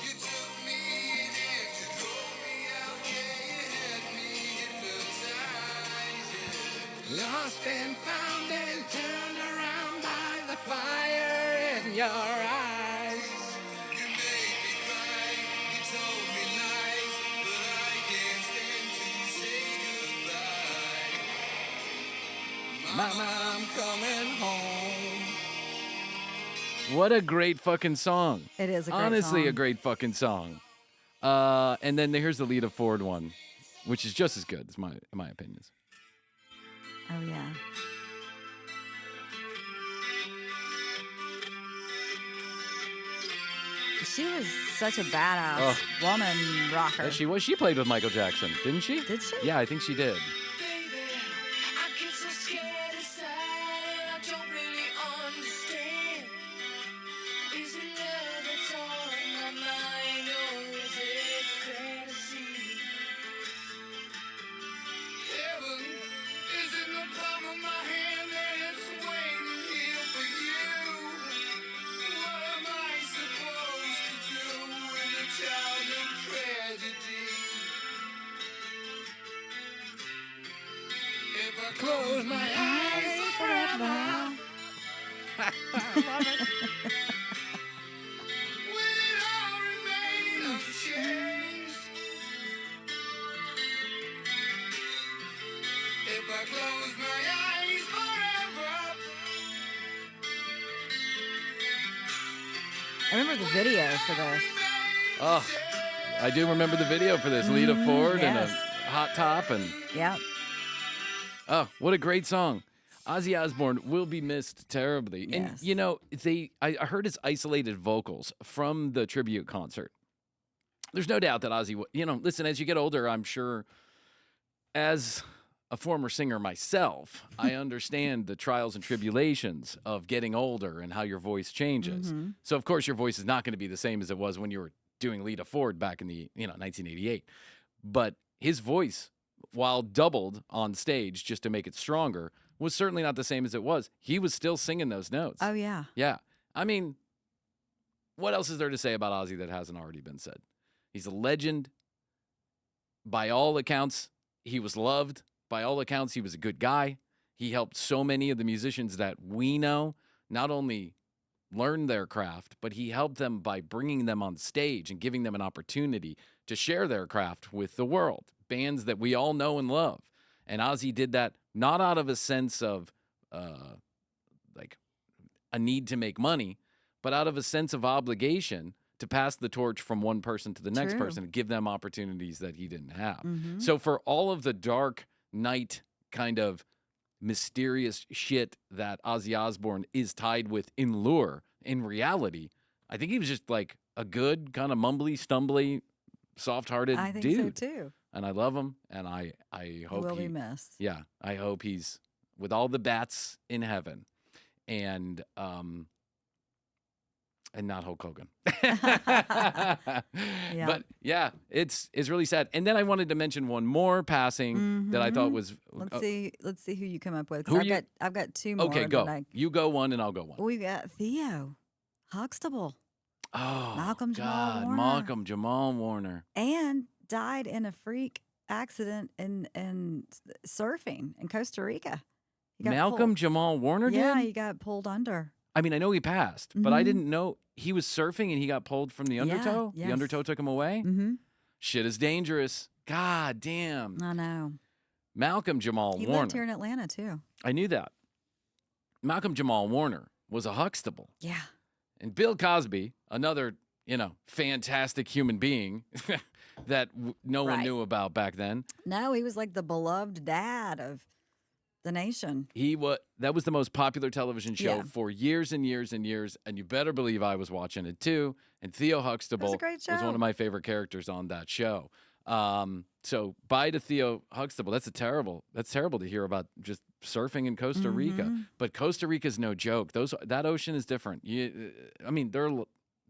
You took me in and you drove me out, yeah, you had me Lost and found and turned around by the fire in your eyes. You made me cry, you told me lies, but I can't stand to say goodbye. Mama, I'm coming home. What a great fucking song. It is a great Honestly, a song. great fucking song. And then here's the Lita Ford one, which is just as good, in my opinions. Oh, yeah. She was such a badass woman rocker. Yeah, she was. She played with Michael Jackson, didn't she? Did she? Yeah, I think she did. Baby, I get so scared inside, I don't really understand. Is it love that's on my mind, or is it fantasy? Heaven is in the palm of my hand, and it's waiting here for you. What am I supposed to do with a child of tragedy? If I close my eyes forever, will it all remain unchanged? If I close my eyes forever, I remember the video for this. Oh, I do remember the video for this. Lita Ford and a yes. hot top and Yep. oh, what a great song. Ozzy Osbourne will be missed terribly. And Yes. you know, I heard his isolated vocals from the tribute concert. There's no doubt that Ozzy, listen, as you get older, I'm sure as a former singer myself, I understand the trials and tribulations of getting older and how your voice changes. Mhm. So of course your voice is not going to be the same as it was when you were doing Lita Ford back in the 1988. But his voice, while doubled on stage just to make it stronger, was certainly not the same as it was. He was still singing those notes. Oh, yeah. Yeah. I mean, what else is there to say about Ozzy that hasn't already been said? He's a legend. By all accounts, he was loved. By all accounts, he was a good guy. He helped so many of the musicians that we know not only learn their craft, but he helped them by bringing them on stage and giving them an opportunity to share their craft with the world. Bands that we all know and love. And Ozzy did that not out of a sense of like a need to make money, but out of a sense of obligation to pass the torch from one person to the next True. person and give them opportunities that he didn't have. Mhm. So for all of the dark night kind of mysterious shit that Ozzy Osbourne is tied with in lure, in reality, I think he was just like a good kind of mumbly, stumbly, soft-hearted I think dude. so, too. And I love him, and I He hope will be missed. yeah, I hope he's with all the bats in heaven, and not Hulk Hogan. But yeah, it's really sad. And then I wanted to mention one more passing that I thought Mhm. was Let's see who you come up with. 'cause Who you- I've got two more. okay. that Go. You go one, and I'll go one. We got Theo Huxtable Oh, Malcolm Jamal God, Warner. Malcolm Jamal Warner. and died in a freak accident in surfing in Costa Rica. He got Malcolm pulled. Jamal Warner Yeah, did? he got pulled under. I mean, I know he passed, but I Mhm. didn't know he was surfing and he got pulled from the Yeah, undertow. The yes. undertow took him away. Mm-hmm. Shit is dangerous. God damn. I know. Malcolm Jamal He Warner. lived here in Atlanta too. I knew that. Malcolm Jamal Warner was a Huxtable. Yeah. And Bill Cosby, another, fantastic human being that no one Right. knew about back then. No, he was like the beloved dad of the nation. That was the most popular television show Yeah. for years and years and years, and you better believe I was watching it too. And Theo Huxtable great was one show. of my favorite characters on that show. So bye to Theo Huxtable. That's terrible to hear about just surfing in Costa Rica. Mhm. But Costa Rica's no joke. That ocean is different.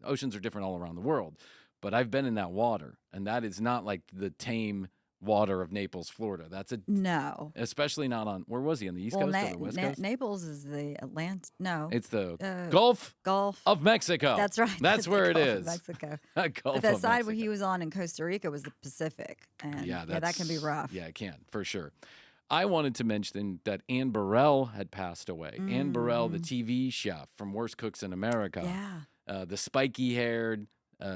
Oceans are different all around the world, but I've been in that water, and that is not like the tame water of Naples, Florida. That's No. especially not on, where was he, on the East Well, Coast or the West Coast? Naples is the Atlantic. No. It's the Gulf. Gulf of Mexico. That's right. That's the where it Gulf of is. Mexico. Gulf But that of side where Mexico. he was on in Costa Rica was the Pacific. And Yeah, that can be rough. Yeah, it can, for sure. I wanted to mention that Ann Burrell had passed away. Ann Burrell, the TV chef from Worst Cooks in America. Yeah. The spiky-haired,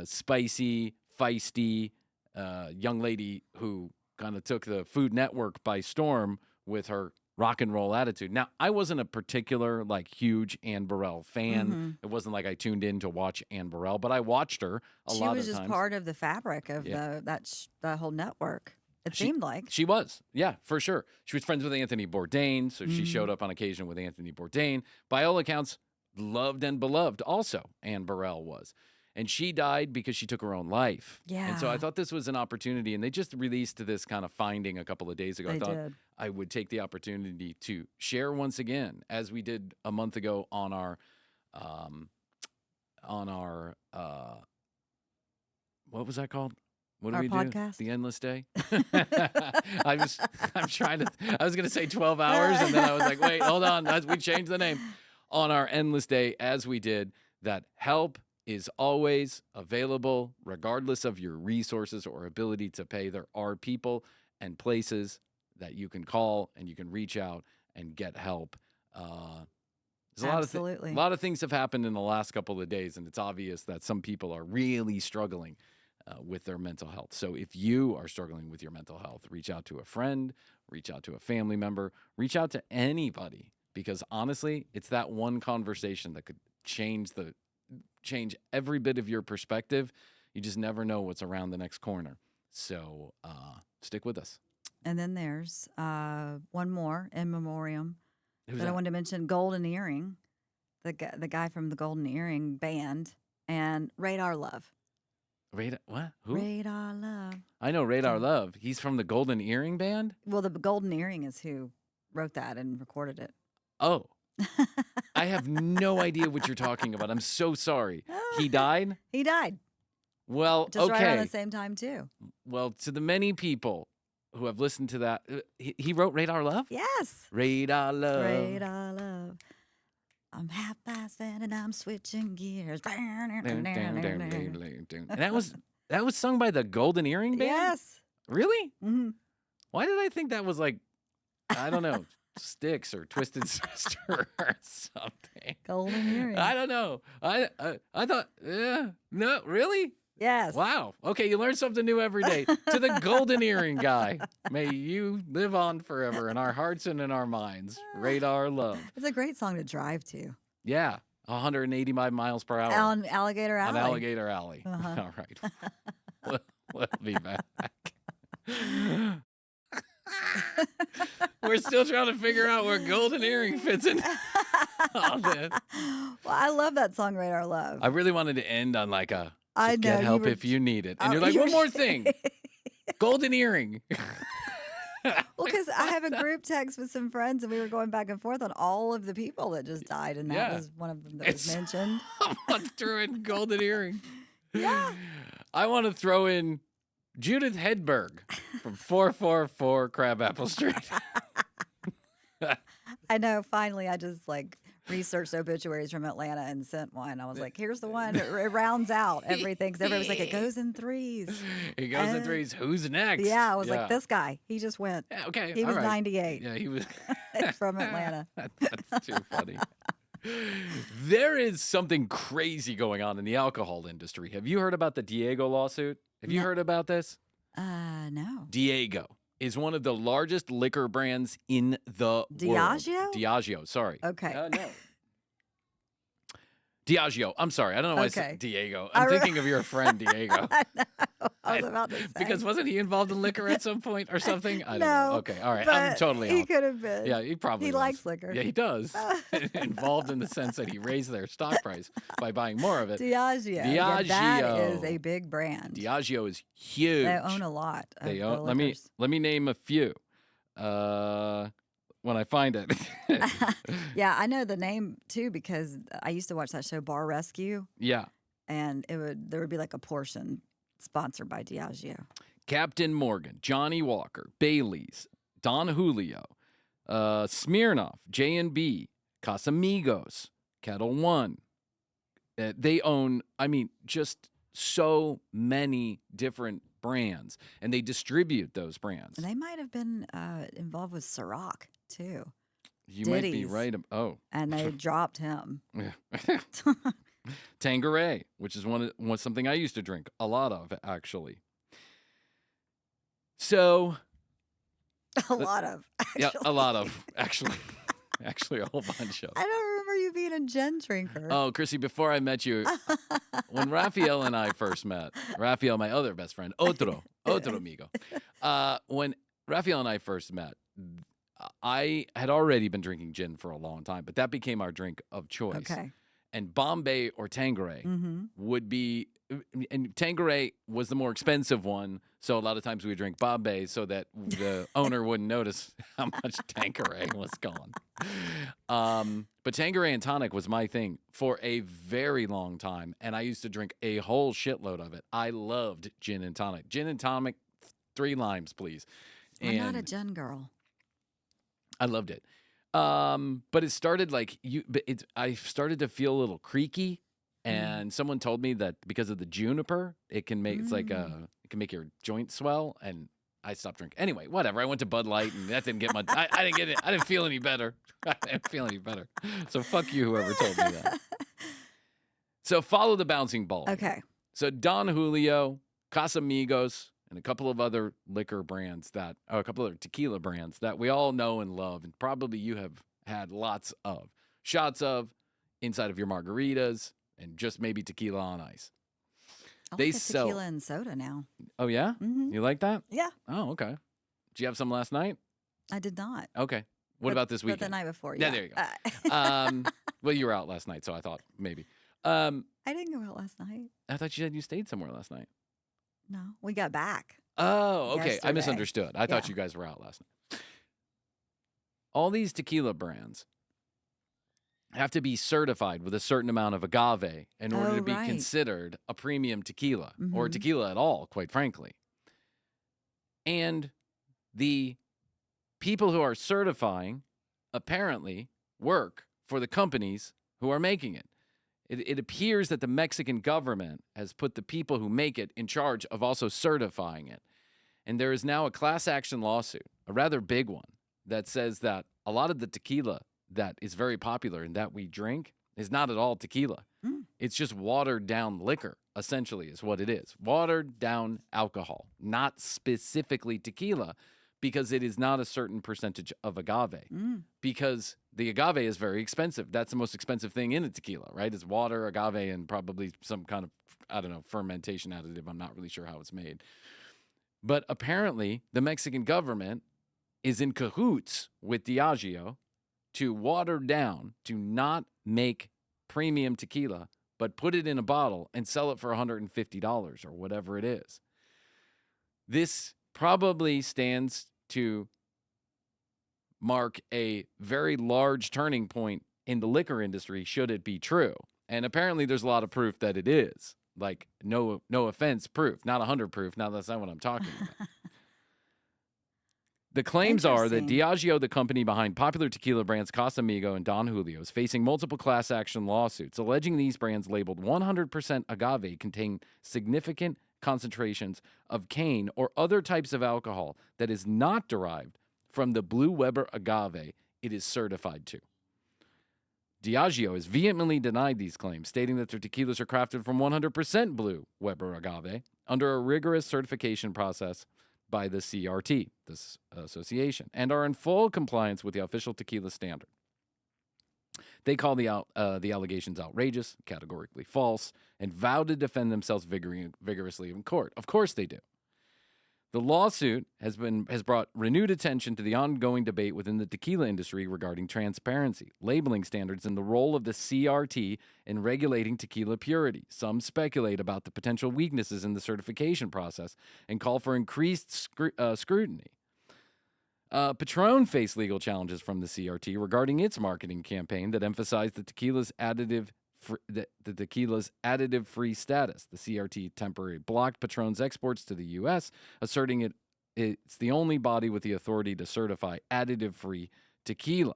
spicy, feisty young lady who kind of took the Food Network by storm with her rock and roll attitude. Now, I wasn't a particular, like, huge Ann Burrell fan. It wasn't like I tuned in to watch Ann Burrell, but I watched her a lot of times. She was just part of the fabric of the whole network. It seemed like. She was, yeah, for sure. She was friends with Anthony Bourdain, so she showed up on occasion with Anthony Bourdain. By all accounts, loved and beloved also, Ann Burrell was. And she died because she took her own life. Yeah. And so I thought this was an opportunity, and they just released this kind of finding a couple of days ago. I thought I would take the opportunity to share once again, as we did a month ago on our what was that called? What do Our we podcast? do? The Endless Day? I was going to say 12 hours, and then I was like, wait, hold on. We changed the name. On our Endless Day, as we did, that help is always available, regardless of your resources or ability to pay. There are people and places that you can call and you can reach out and get help. There's Absolutely. a lot of things have happened in the last couple of days, and it's obvious that some people are really struggling with their mental health. So if you are struggling with your mental health, reach out to a friend, reach out to a family member, reach out to anybody, because honestly, it's that one conversation that could change every bit of your perspective. You just never know what's around the next corner. So stick with us. And then there's one more in memoriam Who's that I wanted to mention, Golden Earring, the guy from the Golden Earring Band, and Radar Love. What? Who? Radar Love. I know Radar Love. He's from the Golden Earring Band? Well, the Golden Earring is who wrote that and recorded it. Oh. I have no idea what you're talking about. I'm so sorry. He died? He died. Well, Just okay. right around the same time, too. Well, to the many people who have listened to that, he wrote Radar Love? Yes. Radar Love. Radar Love. I'm half past and I'm switching gears. And that was sung by the Golden Earring Band? Yes. Really? Mm-hmm. Why did I think that was like, I don't know, Styx or Twisted Sister or something? Golden Earring. I don't know. I thought, no, really? Yes. Wow. Okay, you learn something new every day. To the Golden Earring guy, may you live on forever in our hearts and in our minds. Radar Love. It's a great song to drive to. Yeah, 185 miles per hour. On Alligator Alley. On Alligator Alley. Uh-huh. All right. We'll be back. We're still trying to figure out where Golden Earring fits in all this. Well, I love that song, Radar Love. I really wanted to end on like a I get know, you help were- if you need it. And Oh, you're like, you one were- more thing. Golden Earring. Well, because I have a group text with some friends, and we were going back and forth on all of the people that just died, and that Yeah. was one of them that was mentioned. Someone threw in Golden Earring. Yeah. I want to throw in Judith Hedberg from 444 Crabapple Street. I know. Finally, I just researched obituaries from Atlanta and sent one. I was like, here's the one. It rounds out everything. 'Cause everybody was like, it goes in threes. He goes in And- threes. Who's next? Yeah, I was like, this guy. He just went. Yeah, okay. He all was right. 98 Yeah, he was from Atlanta. That's too funny. There is something crazy going on in the alcohol industry. Have you heard about the Diego lawsuit? Have you No. heard about this? No. Diego is one of the largest liquor brands in the Diageo? world. Diageo, sorry. Okay. No. Diageo. I'm sorry. I don't know why I Okay. said Diego. I I'm re- thinking of your friend Diego. I know. I was about to say. Because wasn't he involved in liquor at some point or something? I don't No, know. Okay. All right. I'm but totally He off. could have been. Yeah, he probably He was. likes liquor. Yeah, he does. Involved in the sense that he raised their stock price by buying more of it. Diageo. Yeah, that is Diageo. a big brand. Diageo is huge. They own a lot. Of They the own. liquors. Let me name a few. When I find it. Yeah, I know the name too because I used to watch that show Bar Rescue, Yeah. and there would be like a portion sponsored by Diageo. Captain Morgan, Johnny Walker, Bailey's, Don Julio, Smirnoff, J&B, Casamigos, Kettle One. They own, just so many different brands, and they distribute those brands. They might have been involved with Ciroc too. You might be Diddy's. right. Oh, And they dropped him. yeah. Tanqueray, which is something I used to drink a lot of, actually. So, A lot of. yeah, Actually. a lot of, actually. Actually, a whole bunch of. I don't remember you being a gin drinker. Oh, Krissy, before I met you, when Raphael and I first met, Raphael, my other best friend, otro amigo. When Raphael and I first met, I had already been drinking gin for a long time, but that became our drink of choice. Okay. And Bombay or Tanqueray Mm-hmm. would be, and Tanqueray was the more expensive one, so a lot of times we would drink Bombay so that the owner wouldn't notice how much Tanqueray was gone. But Tanqueray and tonic was my thing for a very long time, and I used to drink a whole shitload of it. I loved gin and tonic. Gin and tonic, 3 limes, please. I'm not a And gin girl. I loved it. But it started I started to feel a little creaky, and someone told me that because of the juniper, it can make it can make your joints swell, and I stopped drinking. Anyway, whatever. I went to Bud Light, and that didn't get much. I didn't get it. I didn't feel any better. I didn't feel any better. So fuck you, whoever told me that. So follow the bouncing ball. Okay. So Don Julio, Casamigos, and a couple of other liquor brands or a couple of other tequila brands that we all know and love, and probably you have had lots of shots of inside of your margaritas, and just maybe tequila on ice. I They like a sell- tequila and soda now. Oh yeah, Mm-hmm. you like that? Yeah, Oh okay. Did you have some last night? I did not. Okay. What But- about this But the weekend? night before. Yeah, Yeah, there you go. Well, you were out last night, so I thought maybe. I didn't go out last night. I thought you said you stayed somewhere last night. No, we got back. Oh, okay. I Yesterday. misunderstood. I thought Yeah. you guys were out last night. All these tequila brands have to be certified with a certain amount of agave in order Oh, to be right. considered a premium tequila or Mhm. tequila at all, quite frankly. And the people who are certifying apparently work for the companies who are making it. It appears that the Mexican government has put the people who make it in charge of also certifying it. And there is now a class action lawsuit, a rather big one, that says that a lot of the tequila that is very popular and that we drink is not at all tequila. Mm. It's just watered down liquor, essentially, is what it is. Watered down alcohol, not specifically tequila, because it is not a certain percentage of agave. Mm. Because the agave is very expensive. That's the most expensive thing in a tequila, right? It's water, agave, and probably some kind of, I don't know, fermentation additive. I'm not really sure how it's made. But apparently, the Mexican government is in cahoots with Diageo to water down, to not make premium tequila, but put it in a bottle and sell it for $150 or whatever it is. This probably stands to mark a very large turning point in the liquor industry, should it be true. And apparently there's a lot of proof that it is. Like, no offense proof, not 100 proof. Now, that's not what I'm talking about. The claims are that Interesting. Diageo, the company behind popular tequila brands Casamigo and Don Julio, is facing multiple class action lawsuits, alleging these brands labeled 100% agave contain significant concentrations of cane or other types of alcohol that is not derived from the Blue Weber agave it is certified to. Diageo has vehemently denied these claims, stating that their tequilas are crafted from 100% Blue Weber agave under a rigorous certification process by the CRT, this association, and are in full compliance with the official tequila standard. They call the allegations outrageous, categorically false, and vow to defend themselves vigorously in court. Of course they do. The lawsuit has brought renewed attention to the ongoing debate within the tequila industry regarding transparency, labeling standards, and the role of the CRT in regulating tequila purity. Some speculate about the potential weaknesses in the certification process and call for increased scrutiny. Patron faced legal challenges from the CRT regarding its marketing campaign that emphasized the tequila's additive-free status. The CRT temporarily blocked Patron's exports to the U.S., asserting it's the only body with the authority to certify additive-free tequila.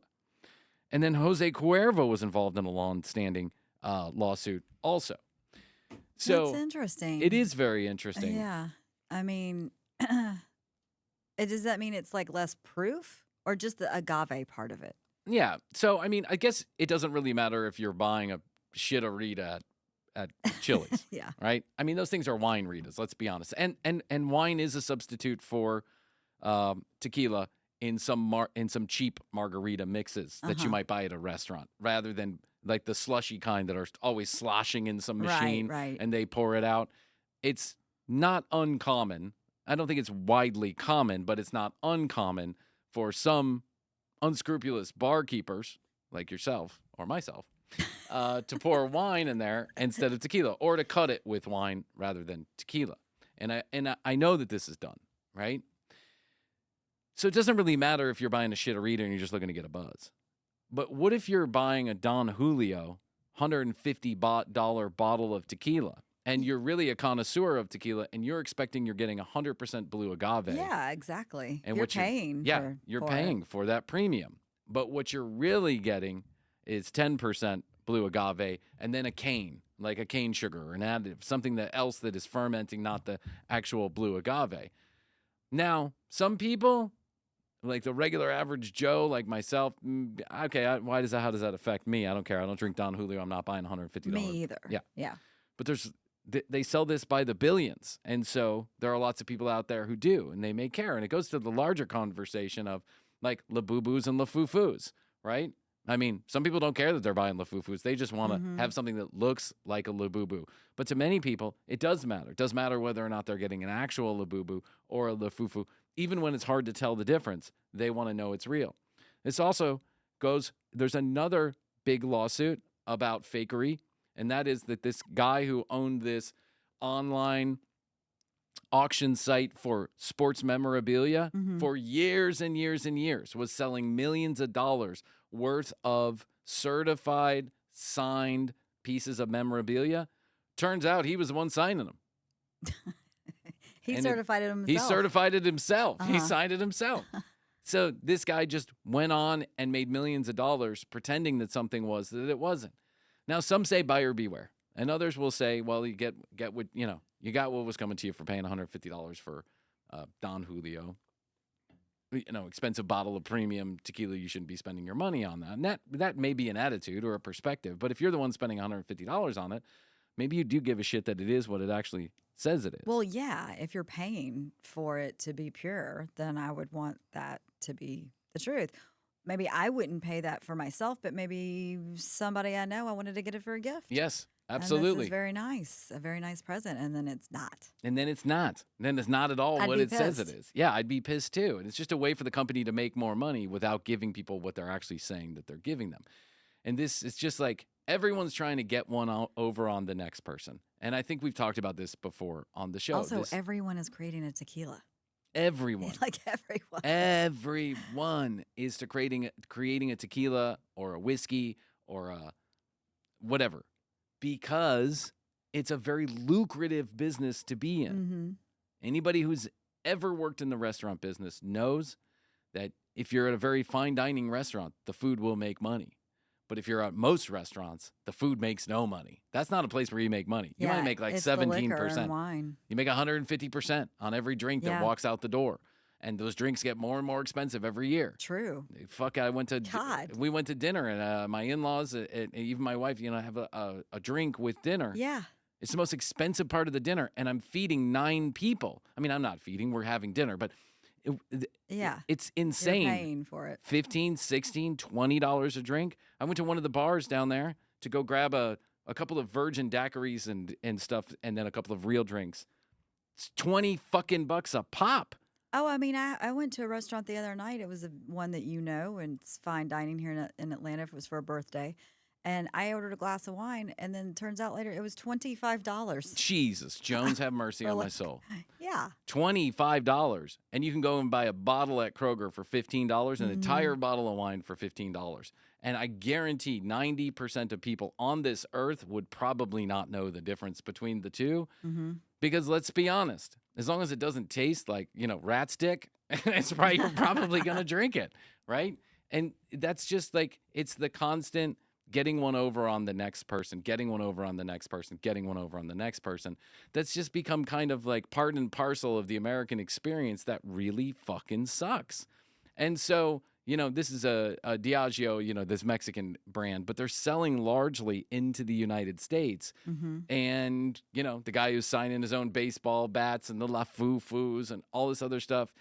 And then Jose Cuervo was involved in a long-standing lawsuit also. So That's interesting. it is very interesting. Yeah. I mean, does that mean it's like less proof or just the agave part of it? Yeah. So, I mean, I guess it doesn't really matter if you're buying a shit-a-rita at Chili's, Yeah. right? I mean, those things are wine ritas, let's be honest. And wine is a substitute for tequila in some cheap margarita mixes that you might buy at a restaurant rather than like the slushy kind that are always sloshing in some machine Right. and they pour it out. It's not uncommon. I don't think it's widely common, but it's not uncommon for some unscrupulous barkeepers like yourself or myself to pour wine in there instead of tequila, or to cut it with wine rather than tequila. And I know that this is done, right? So it doesn't really matter if you're buying a shit-a-rita and you're just looking to get a buzz. But what if you're buying a Don Julio $150 bottle of tequila, and you're really a connoisseur of tequila, and you're expecting you're getting 100% blue agave? Yeah, exactly. And you're what paying. you're for paying it. for that premium. But what you're really getting is 10% blue agave and then a cane, like a cane sugar or an additive, something else that is fermenting, not the actual blue agave. Now, some people, like the regular average Joe, like myself, okay, how does that affect me? I don't care. I don't drink Don Julio. I'm not buying $150. Me either. Yeah. Yeah. But they sell this by the billions. And so there are lots of people out there who do, and they may care. And it goes to the larger conversation of like Labubus and Lafufus, right? I mean, some people don't care that they're buying Lafufus. They just want to have something that looks like a Labubu. But to many people, it does matter. It does matter whether or not they're getting an actual Labubu or a Lafufu. Even when it's hard to tell the difference, they want to know it's real. This also there's another big lawsuit about fakery, and that is that this guy who owned this online auction site for sports memorabilia for years and years and years was selling millions of dollars worth of certified, signed pieces of memorabilia. Turns out he was the one signing them. He certified it himself. He certified it himself. He signed it himself. So this guy just went on and made millions of dollars pretending that something was that it wasn't. Now, some say buyer beware. And others will say, well, you get what, you got what was coming to you for paying $150 for Don Julio. Expensive bottle of premium tequila, you shouldn't be spending your money on that. And that may be an attitude or a perspective. But if you're the one spending $150 on it, maybe you do give a shit that it is what it actually says it is. Well, yeah, if you're paying for it to be pure, then I would want that to be the truth. Maybe I wouldn't pay that for myself, but maybe somebody I know, I wanted to get it for a gift. Yes, And absolutely. this is a very nice present, and then it's not. And then it's not. Then it's not at all I'd what be it says it pissed. is. Yeah, I'd be pissed too. And it's just a way for the company to make more money without giving people what they're actually saying that they're giving them. And this is just like everyone's trying to get one over on the next person. And I think we've talked about this before on the show. Also, everyone is creating a tequila. Everyone. Like everyone. Everyone is creating a tequila or a whiskey or a whatever, because it's a very lucrative business to be in. Mm-hmm. Anybody who's ever worked in the restaurant business knows that if you're at a very fine dining restaurant, the food will make money. But if you're at most restaurants, the food makes no money. That's not a place where you make money. You might make like it's the liquor 17%. and wine. You make 150% on every drink that Yeah. walks out the door. And those drinks get more and more expensive every year. True. Fuck, we went to dinner, and my in-laws, and even my wife, have a drink with dinner. Yeah. It's the most expensive part of the dinner, and I'm feeding 9 people. I mean, I'm not feeding, we're having dinner, but Yeah. it's You're insane. paying for it. $15, $16, $20 a drink. I went to one of the bars down there to go grab a couple of virgin daiquiris and stuff, and then a couple of real drinks. It's $20 fucking bucks a pop. Oh, I mean, I went to a restaurant the other night. It was one that and it's fine dining here in Atlanta. If it was for a birthday. And I ordered a glass of wine, and then turns out later it was $25. Jesus, Jones, have mercy For on my like- soul. Yeah. $25. And you can go and buy a bottle at Kroger for $15, an entire bottle of wine for $15. And I guarantee 90% of people on this earth would probably not know the difference between the two. Mm-hmm. Because let's be honest, as long as it doesn't taste like, rat stick, you're probably going to drink it, right? And that's just like, it's the constant getting one over on the next person, getting one over on the next person, getting one over on the next person. That's just become kind of like part and parcel of the American experience that really fucking sucks. And so, this is a Diageo, this Mexican brand, but they're selling largely into the United States. And, the guy who's signing his own baseball bats and the La Foo-Foos and all this other stuff,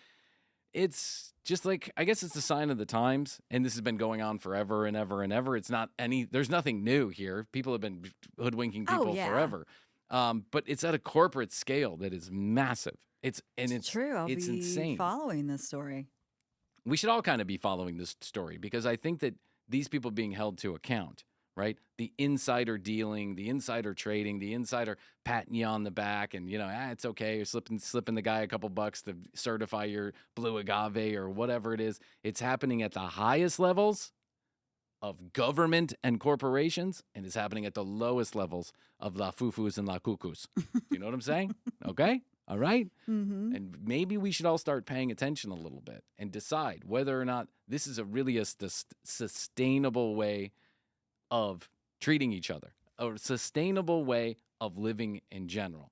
it's just like, I guess it's a sign of the times, and this has been going on forever and ever and ever. There's nothing new here. People have been hoodwinking people forever. But it's at a corporate scale that is massive. It's true. I'll it's be insane. following this story. We should all kind of be following this story because I think that these people being held to account, right? The insider dealing, the insider trading, the insider patting you on the back and, it's okay. You're slipping the guy a couple bucks to certify your blue agave or whatever it is. It's happening at the highest levels of government and corporations, and it's happening at the lowest levels of La Fufus and La Cucus. You know what I'm saying? Okay? All right? And maybe we should all start paying attention a little bit and decide whether or not this is really a sustainable way of treating each other, a sustainable way of living in general.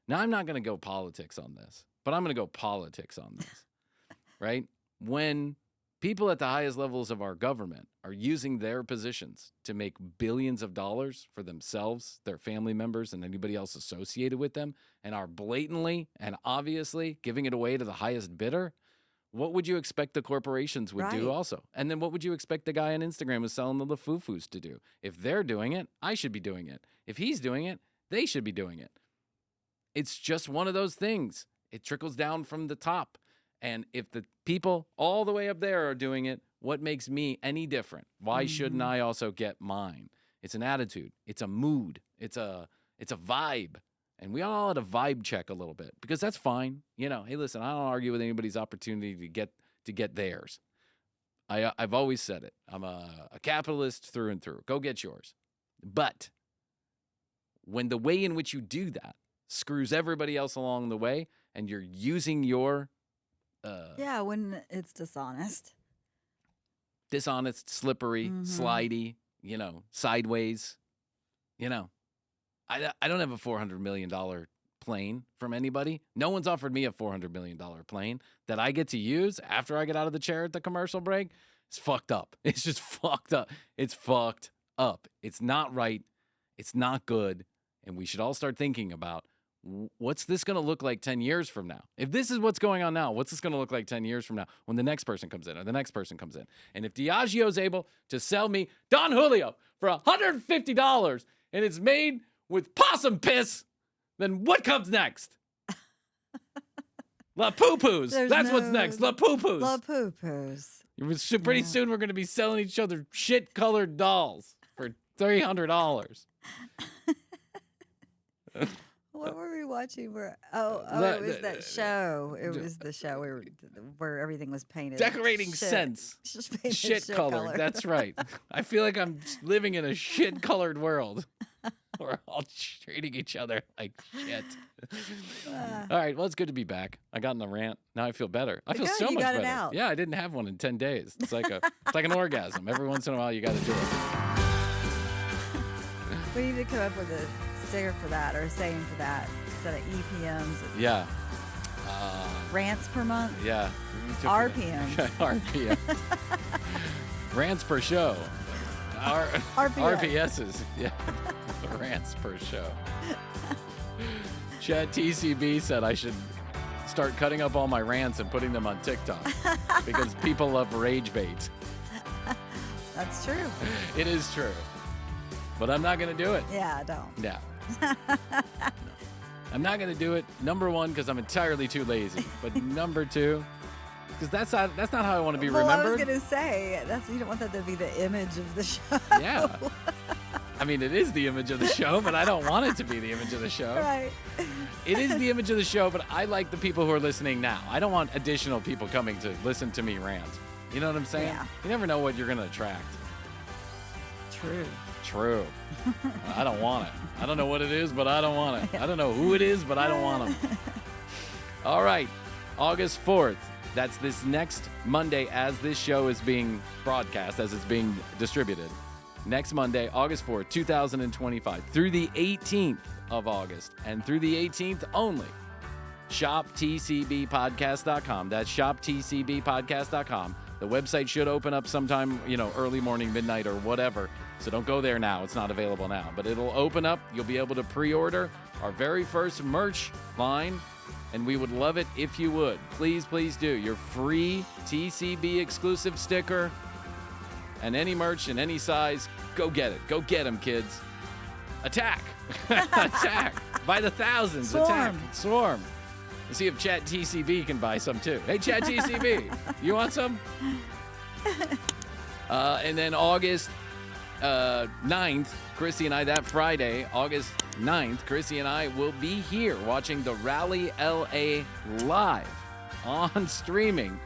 Now, I'm not going to go politics on this, but I'm going to go politics on this, right? When people at the highest levels of our government are using their positions to make billions of dollars for themselves, their family members, and anybody else associated with them, and are blatantly and obviously giving it away to the highest bidder, what would you expect the corporations would do also? And then what would you expect the guy on Instagram who's selling the LaFoofus to do? If they're doing it, I should be doing it. If he's doing it, they should be doing it. It's just one of those things. It trickles down from the top. And if the people all the way up there are doing it, what makes me any different? Why shouldn't I also get mine? It's an attitude. It's a mood. It's a vibe. And we all had a vibe check a little bit because that's fine. Hey, listen, I don't argue with anybody's opportunity to get theirs. I've always said it. I'm a capitalist through and through. Go get yours. But when the way in which you do that screws everybody else along the way and you're using your when it's dishonest, slippery, slidey, sideways, I don't have a $400 million plane from anybody. No one's offered me a $400 million plane that I get to use after I get out of the chair at the commercial break. It's fucked up. It's just fucked up. It's fucked up. It's not right. It's not good. And we should all start thinking about what's this going to look like 10 years from now? If this is what's going on now, what's this going to look like 10 years from now when the next person comes in or the next person comes in? And if Diageo's able to sell me Don Julio for $150 and it's made with possum piss, then what comes next? La Poo-Poos. That's what's next. La Poo-Poos. La Poo-Poos. Pretty soon we're going to be selling each other shit-colored dolls for $300. What were we watching? It was that show. It was the show where everything was painted. Decorating shit. scents. Just painted Shit colored. That's right. I feel like I'm living in a shit colored world. We're all treating each other like shit. All right. Well, it's good to be back. I got in the rant. Now I feel better. I feel Good, so you much got it better. out. Yeah, I didn't have one in 10 days. It's like an orgasm. Every once in a while, you got to do it. We need to come up with a sticker for that or a saying for that instead of EPMs. Yeah. Rants per month. Yeah. RPMs. RPM. Rants per show. RPSs. Yeah. Rants per show. Chad TCB said I should start cutting up all my rants and putting them on TikTok because people love rage bait. That's true. It is true. But I'm not going to do it. Yeah, don't. Yeah. I'm not going to do it. Number one, because I'm entirely too lazy. But number two, because that's not how I want to be remembered. I was going to say, you don't want that to be the image of the show. Yeah. I mean, it is the image of the show, but I don't want it to be the image of the show. Right. It is the image of the show, but I like the people who are listening now. I don't want additional people coming to listen to me rant. You know what I'm saying? Yeah. You never know what you're going to attract. True. I don't want it. I don't know what it is, but I don't want it. I don't know who it is, but I don't want them. All right. August 4th. That's this next Monday as this show is being broadcast, as it's being distributed. next Monday, August 4th, 2025, through the 18th of August, and through the 18th only. ShopTCBpodcast.com. That's ShopTCBpodcast.com. The website should open up sometime, early morning, midnight, or whatever. So don't go there now. It's not available now. But it'll open up. You'll be able to pre-order our very first merch line. And we would love it if you would. Please, please do. Your free TCB exclusive sticker and any merch in any size. Go get it. Go get them, kids. Attack. Attack. By the thousands. Swarm. Attack. Swarm. Let's see if Chat TCB can buy some too. Hey, Chat TCB, you want some? And then August 9th, Krissy and I, that Friday, August 9th, Krissy and I will be here watching the Rally LA live on streaming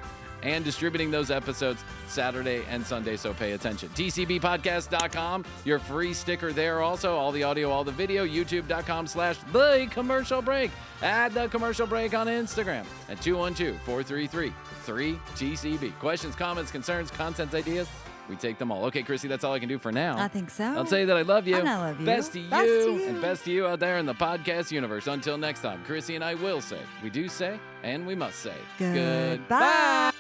and distributing those episodes Saturday and Sunday, so pay attention. TCBpodcast.com, your free sticker there also. All the audio, all the video, youtube.com/thecommercialbreak. Add the commercial break on Instagram at 212-433-3TCB. Questions, comments, concerns, content ideas, we take them all. Okay, Krissy, that's all I can do for now. I think so. I'll tell you that I love you. And I love you. Best to Best to you, you. and best to you out there in the podcast universe. Until next time, Krissy and I will say, we do say, and we must say, Goodbye.